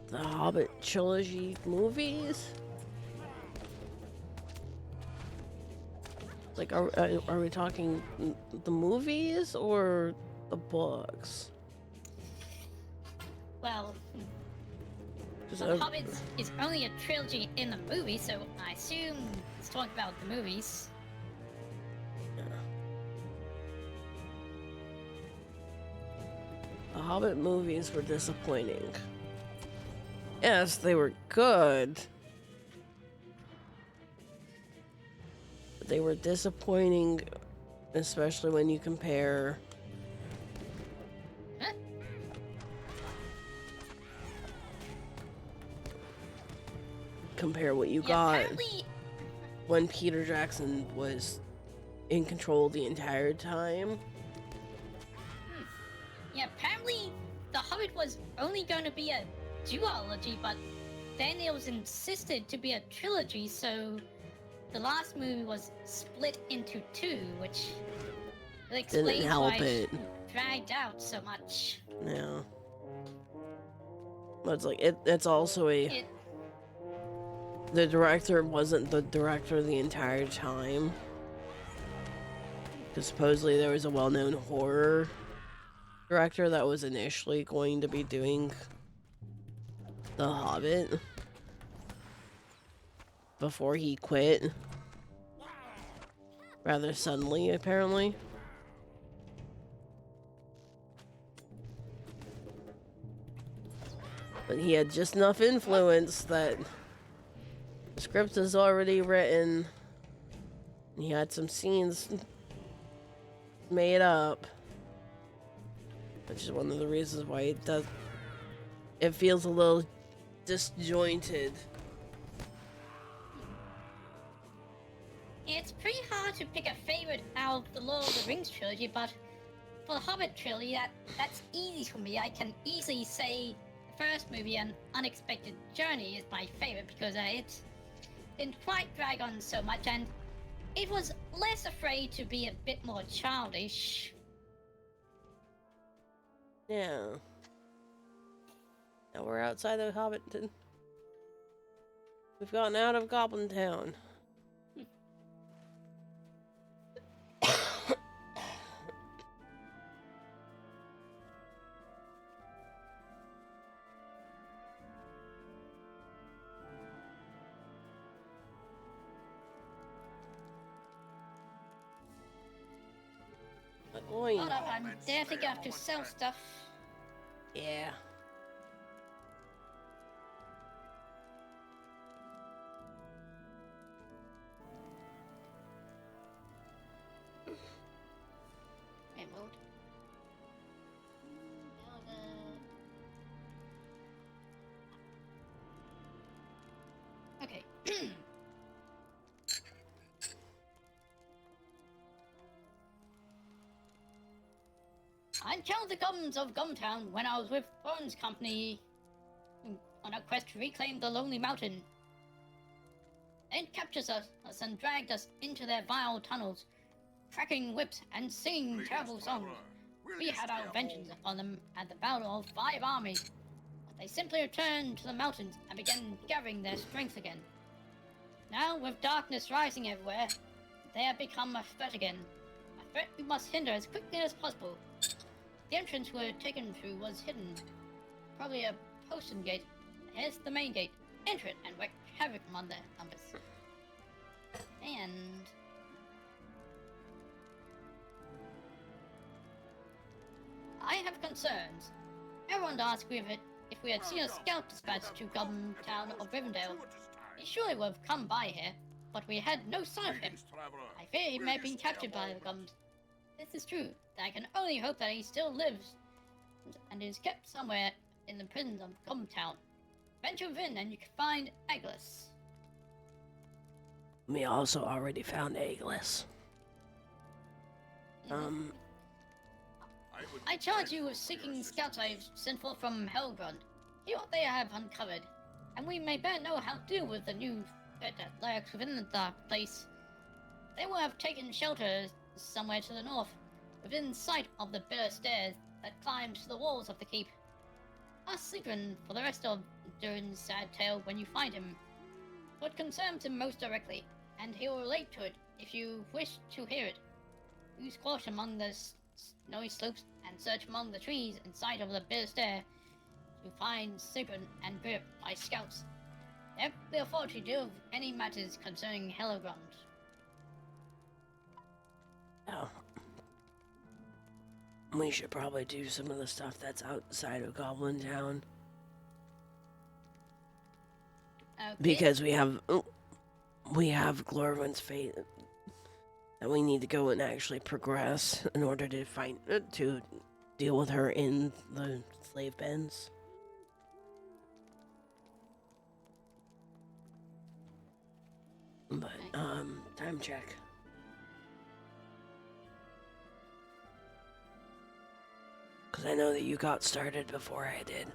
The Hobbit trilogy movies? Like, are we talking the movies or the books? Well, 'Cause The Hobbit is only a trilogy in the movie, so I assume it's talking about the movies. yeah. The Hobbit movies were disappointing. Yes, they were good. But they were disappointing, especially when you compare Huh? what you Yeah, got apparently, when Peter Jackson was in control the entire time. apparently, The Hobbit was only going to be a duology, but then it was insisted to be a trilogy, so the last movie was split into two, which explains help why it. dragged out so much. Yeah. But it's like it's also It the director wasn't the director the entire time. Because supposedly there was a well-known horror director that was initially going to be doing The Hobbit before he quit rather suddenly, apparently. But he had just enough influence that the script is already written. He had some scenes made up, which is one of the reasons why it feels a little disjointed. It's pretty hard to pick a favorite out of the Lord of the Rings trilogy, but for the Hobbit trilogy, that's easy for me. I can easily say the first movie, An Unexpected Journey, is my favorite because it didn't quite drag on so much, and it was less afraid to be a bit more childish. Yeah. Now we're outside of Hobbiton. We've gotten out of Goblin Town. Oi. Hold up, I'm definitely gonna have to sell stuff. Yeah. Wait, mode. Okay. I killed the goblins of Gumtown when I was with Thorn's company on a quest to reclaim the Lonely Mountain. They captured us and dragged us into their vile tunnels, cracking whips and singing terrible songs. We had our vengeance upon them at the Battle of 5 Armies. But they simply returned to the mountains and began gathering their strength again. Now, with darkness rising everywhere, they have become a threat again. A threat we must hinder as quickly as possible. The entrance we were taken through was hidden. Probably a postern gate. Here's the main gate. Enter it and wreak havoc among their numbers. And... I have concerns. Everyone asked if we had seen a scout dispatch to Goblin Town of Rivendell. He surely would have come by here, but we had no sign of him. I fear he may have been captured by the goblins. This is true. I can only hope that he still lives and is kept somewhere in the prisons of Goblin Town. Venture within and you can find Aglis. We also already found Aglis. I charge you with seeking scouts I've sent forth from Helgrund. Hear what they have uncovered, and we may better know how to deal with the new threat that lurks within the dark place. They will have taken shelter somewhere to the north, within sight of the bitter stairs that climb to the walls of the keep. Ask Sigrun for the rest of Durin's sad tale when you find him. What concerns him most directly, and he will relate to it if you wish to hear it. Use caution among the snowy slopes and search among the trees in sight of the bitter stair to find Sigrun and Grip by scouts. They have the authority to deal with any matters concerning Helgrund. Oh. We should probably do some of the stuff that's outside of Goblin Town. Okay. Because we have Glorwyn's fate that we need to go and actually progress in order to to deal with her in the slave pens. But time check. Because I know that you got started before I did.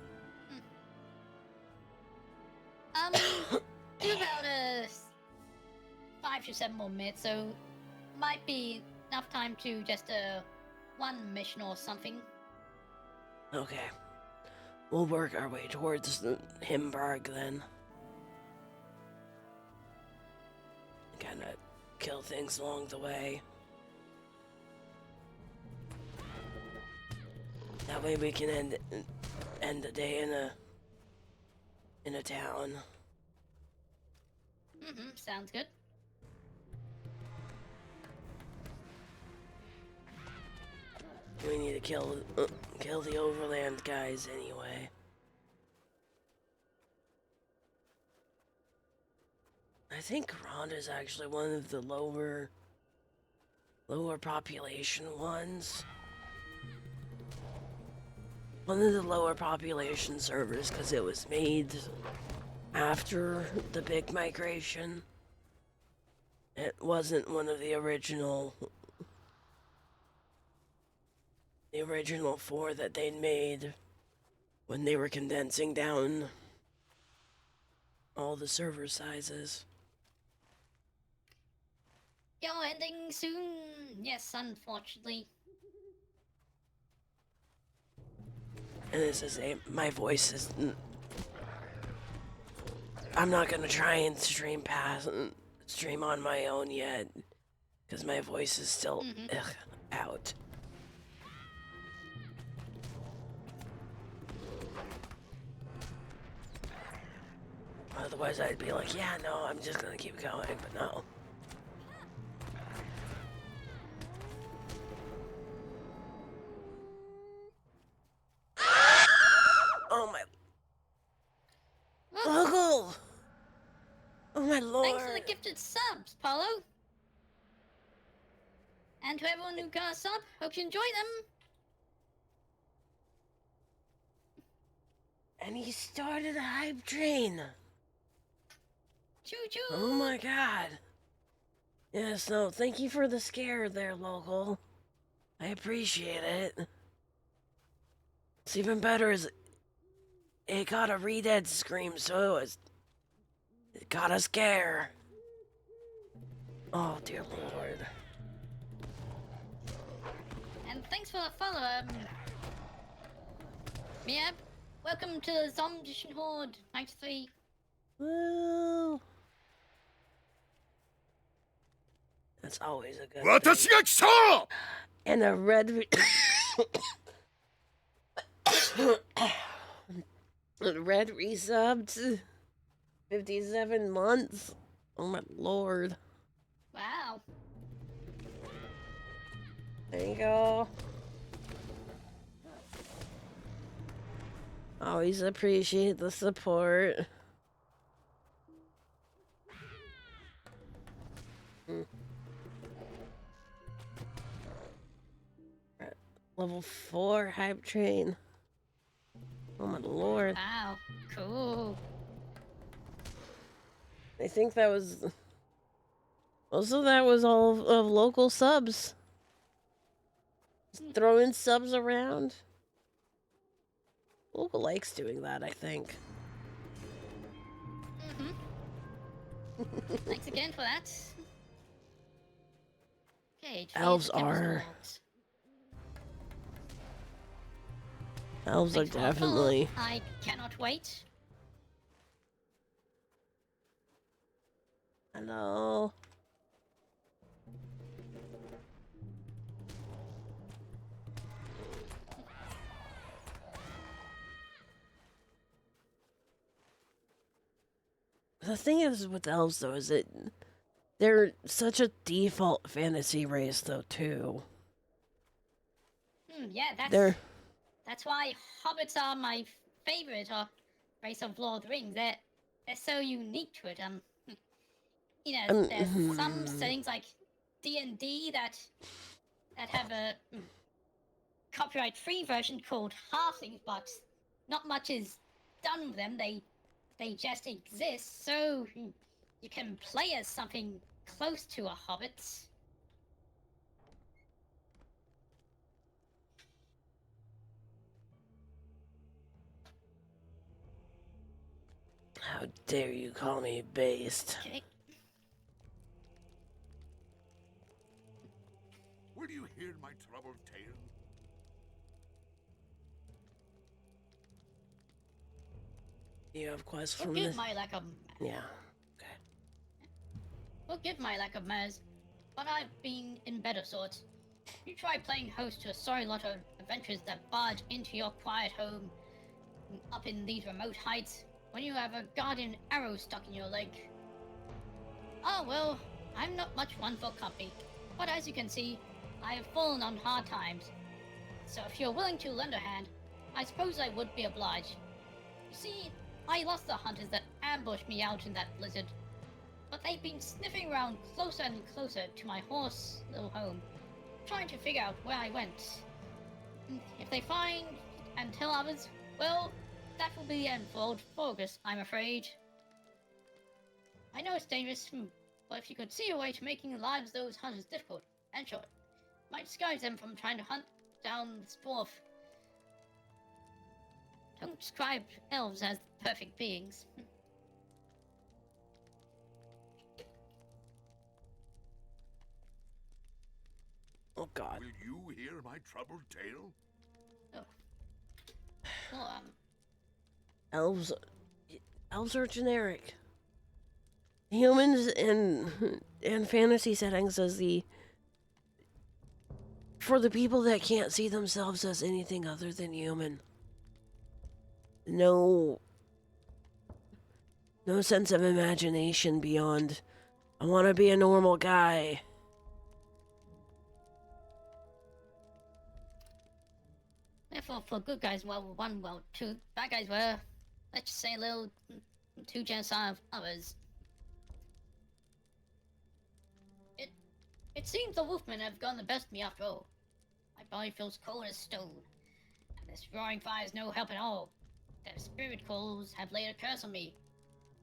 Do about 5 to 7 more minutes, so might be enough time to just one mission or something. Okay. We'll work our way towards the Himbarg then. Kinda kill things along the way. That way we can end the day in a town. Sounds good. We need to kill the overland guys anyway. I think Rhonda's actually one of the lower population ones. One of the lower population servers, because it was made after the big migration. It wasn't one of the original 4 that they'd made when they were condensing down all the server sizes. You're ending soon. Yes, unfortunately. And this is my voice is... I'm not gonna try and stream on my own yet, because my voice is still out. Otherwise I'd be like, yeah, no, I'm just gonna keep going, but no. Oh my... Local! Oh my lord! Thanks for the gifted subs, Paulo. And to everyone who got a sub, hope you enjoy them. And he started a hype train! Choo choo! Oh my god! Yes, no, thank you for the scare there, local. I appreciate it. What's even better is it got a re-dead scream, so it got a scare. Oh, dear Lord. And thanks for the follow, Miab. Welcome to the Zombie Horde 93. Woo. That's always a good 私 thing. が来た And a red... red resubbed. 57 months. Oh my lord. Wow. There you go. Always appreciate the support. Level 4 hype train. Oh my lord. Wow. Cool. I think that was... Also, that was all of local subs. Just throwing subs around. Local likes doing that, I think. Thanks again for that. Okay, Elves Tempest are- Lords. Elves are Thanks for the follow. definitely... I cannot wait. Hello. The thing is with elves, though, is that they're such a default fantasy race, though, too. Yeah, They're... that's why hobbits are my favorite race of Lord of the Rings. They're so unique to it. You know, there's some settings like D&D that have a copyright-free version called Halflings, but not much is done with them. They just exist, so you can play as something close to a hobbit. How dare you call me based? Okay. Will you hear my troubled tale? You have quests from Forgive this? my lack of Yeah. Okay. Forgive my lack of manners, but I've been in better sorts. You try playing host to a sorry lot of adventurers that barge into your quiet home up in these remote heights when you have a guardian arrow stuck in your leg. Oh well, I'm not much one for company, but as you can see, I have fallen on hard times. So if you're willing to lend a hand, I suppose I would be obliged. You see, I lost the hunters that ambushed me out in that blizzard, but they've been sniffing around closer and closer to my horse little home, trying to figure out where I went. If they find and tell others, well, that will be the end for old Fergus, I'm afraid. I know it's dangerous, but if you could see a way to making the lives of those hunters difficult and short, might discourage them from trying to hunt down the dwarf. Don't describe elves as perfect beings. Oh god. Will you hear my troubled tale? Well, Elves... Elves are generic. Humans in fantasy settings as the... For the people that can't see themselves as anything other than human. No sense of imagination beyond, I want to be a normal guy. therefore, for good guys, well, one, well, two bad guys were, let's just say, a little too genocide of others. It seems the wolfmen have gotten the best of me after all. My body feels cold as stone, and this roaring fire is no help at all. Their spirit calls have laid a curse on me,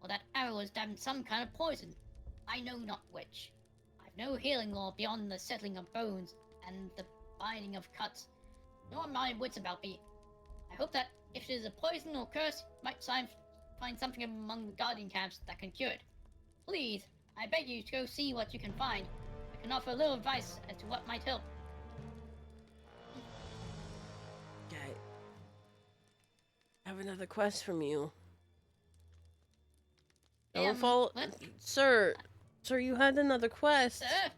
or that arrow was dabbed in some kind of poison. I know not which. I've no healing law beyond the settling of bones and the binding of cuts, nor my wits about me. I hope that if it is a poison or curse, you might find something among the guardian camps that can cure it. Please, I beg you to go see what you can find. I can offer a little advice as to what might help. Okay. I have another quest from you. Don't follow... What? Sir, you had another quest. Sir?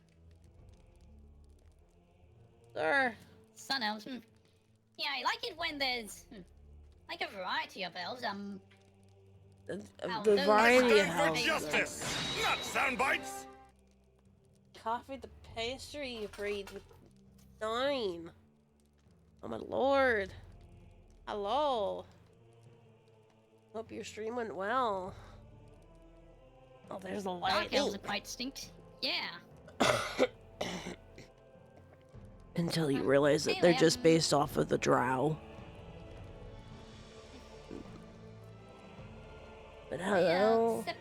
Sir. Sun elves, Yeah, I like it when there's, like a variety of elves, The variety of Stand for help. justice, not sound bites. Coffee the pastry you breed with 9. Oh my lord. Hello. Hope your stream went well. Oh, there's the Dark elves lightning. are quite distinct. Yeah. Until you realize that they're Anyway, just based off of the drow. But hello. Accept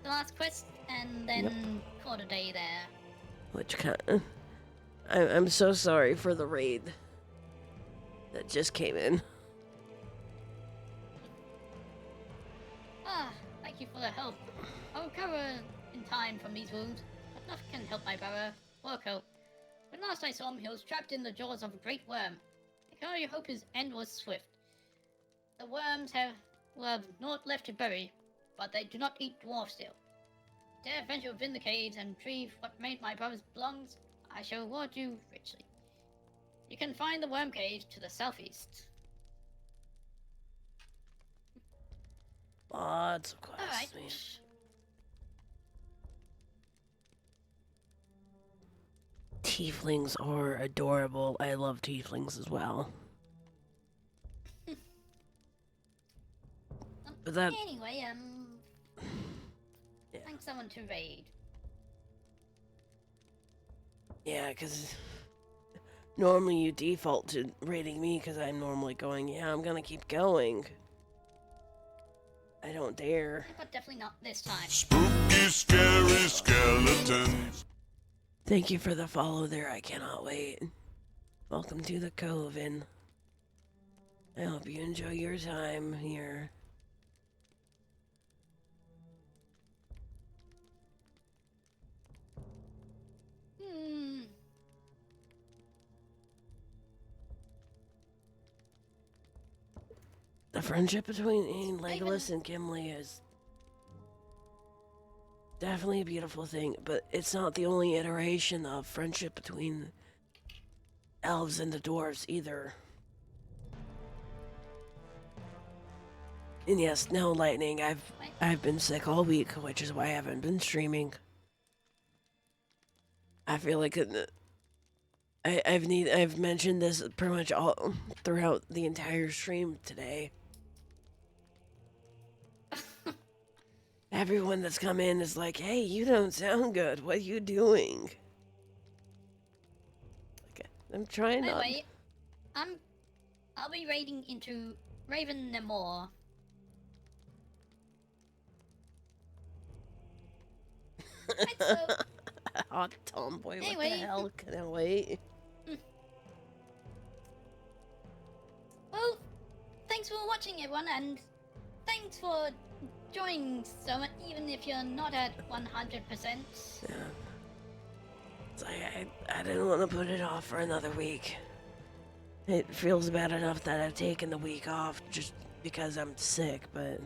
the last quest and then call it a day there. Which kind of... I'm so sorry for the raid that just came in. Thank you for the help. I'll recover in time from these wounds, but nothing can help my brother, Orko. When last I saw him, he was trapped in the jaws of a great worm. I can only hope his end was swift. The worms have naught left to bury, but they do not eat dwarf still. Dare venture within the caves and retrieve what made my brother's belongs, I shall reward you richly. You can find the worm cave to the southeast. Lots of quests. Alright. Man. Tieflings are adorable. I love tieflings as well. But that... Anyway, Yeah. find someone to raid. Yeah, because normally you default to raiding me because I'm normally going, yeah, I'm gonna keep going. I don't dare. But definitely not this time. Spooky, scary skeletons. Thank you for the follow there. I cannot wait. Welcome to the Coven. I hope you enjoy your time here. The friendship between Legolas and Gimli is definitely a beautiful thing, but it's not the only iteration of friendship between elves and the dwarves either. And yes, no lightning. I've been sick all week, which is why I haven't been streaming. I feel like I've mentioned this pretty much all throughout the entire stream today. Everyone that's come in is like, "Hey, you don't sound good. What are you doing?" Okay, I'm trying not. Anyway, I'll be raiding into Raven Nemor. Right, so, Hot tomboy. What Anyway. the hell? Can I wait? well, thanks for watching, everyone, and thanks for joining so much, even if you're not at 100%. Yeah. It's like I didn't want to put it off for another week. It feels bad enough that I've taken the week off just because I'm sick, but.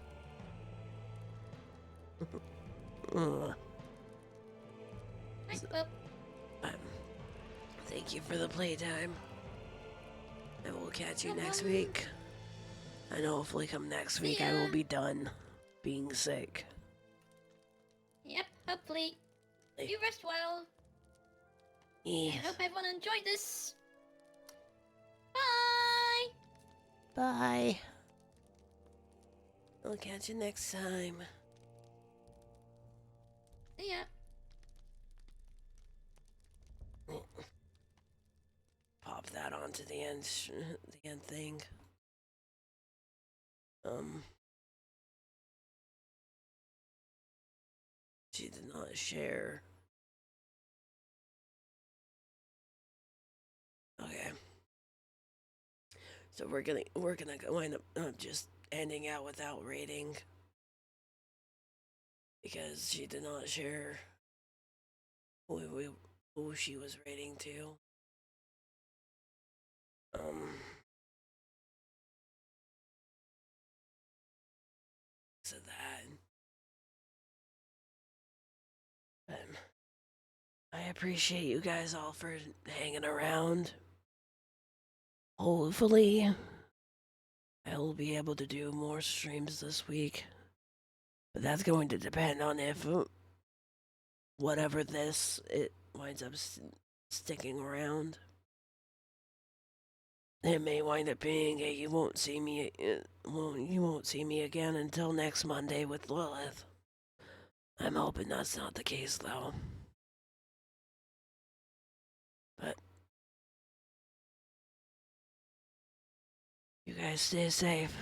Ugh. Right, well, Thank you for the playtime. And we'll catch you No next problem. week. And hopefully come next See week I ya. will be done being sick. yep, hopefully. Hey. You rest well. I Yes. hope everyone enjoyed this. Bye! Bye. I'll catch you next time. See ya. Pop that onto the end, the end thing. She did not share. Okay. So we're gonna wind up just ending out without rating because she did not share who she was rating to. So that. But I appreciate you guys all for hanging around. Hopefully, I will be able to do more streams this week. But that's going to depend on if whatever it winds up sticking around. It may wind up being you won't see me again until next Monday with Lilith. I'm hoping that's not the case though. But you guys stay safe.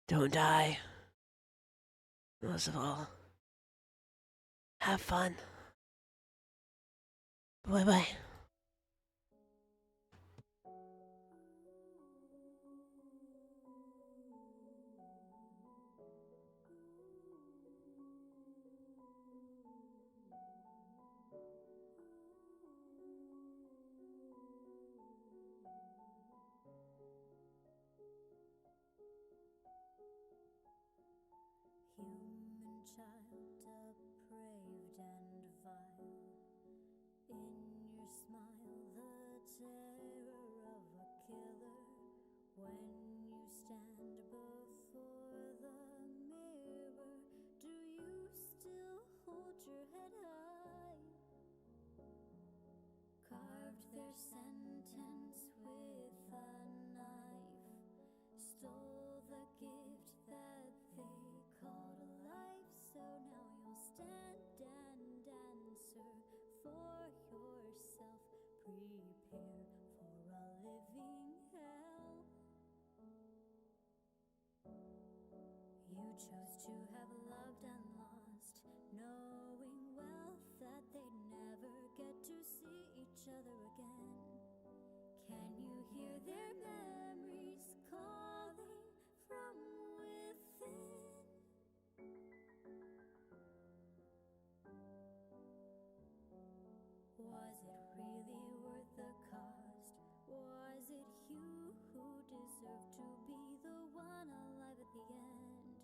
Don't die. Most of all, have fun. Bye bye. Human child, depraved and vile, in your smile the terror of a killer. When you stand before the mirror, do you still hold your head high? Carved their sentence with a knife, stole the gift that they called life. So now you'll stand and answer for yourself. Prepare for a living hell. You chose to have loved and lost, knowing well that they'd never get to see each other again. Can you hear their memories calling from within? Was it really worth the cost? Was it you who deserved to be the one alive at the end?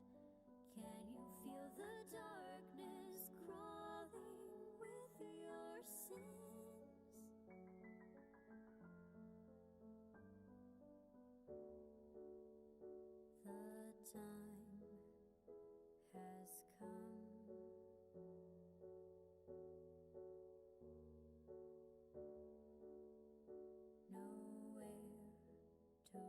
Can you feel the darkness crawling with your sins? The time has come. Nowhere to run.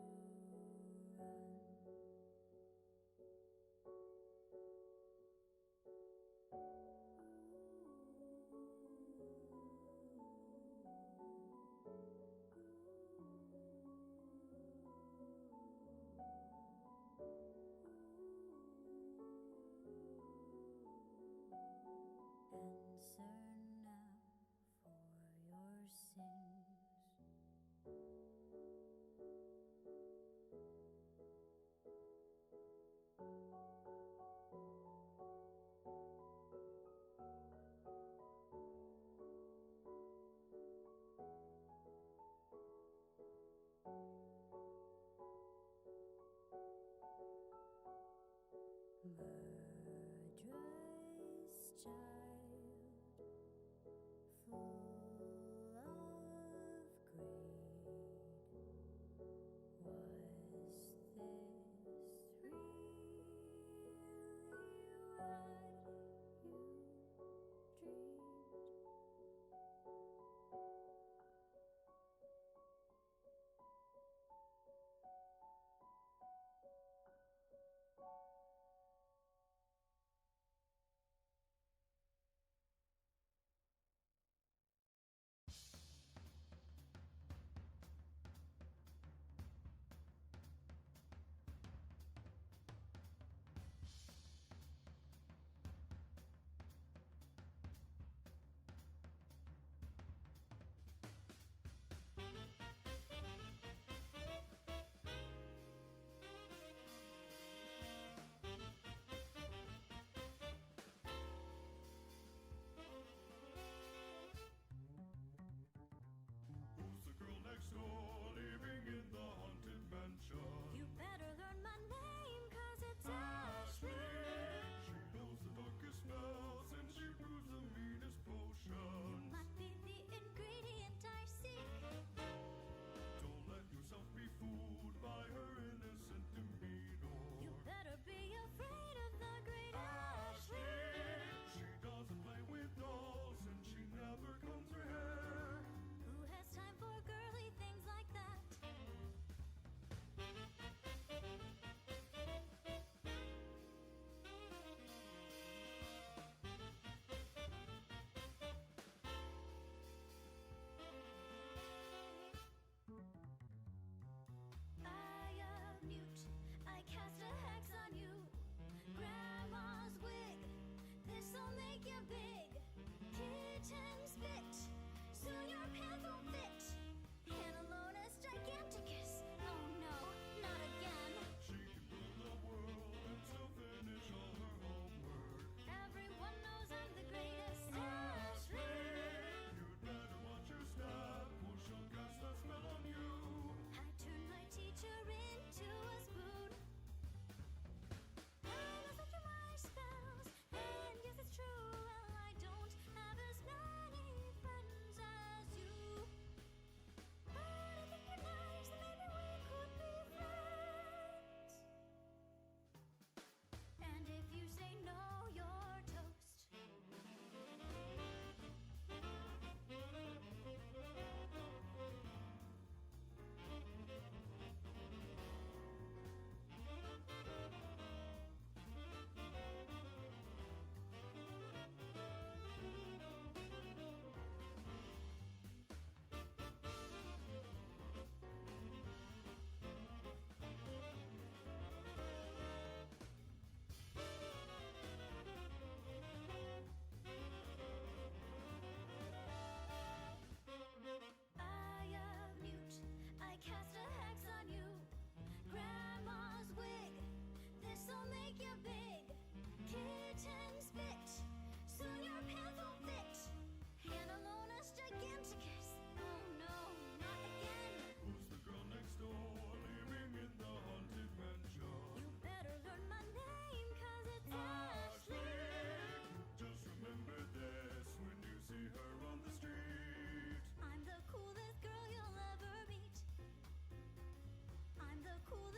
Answer now for your sins. Murderous child.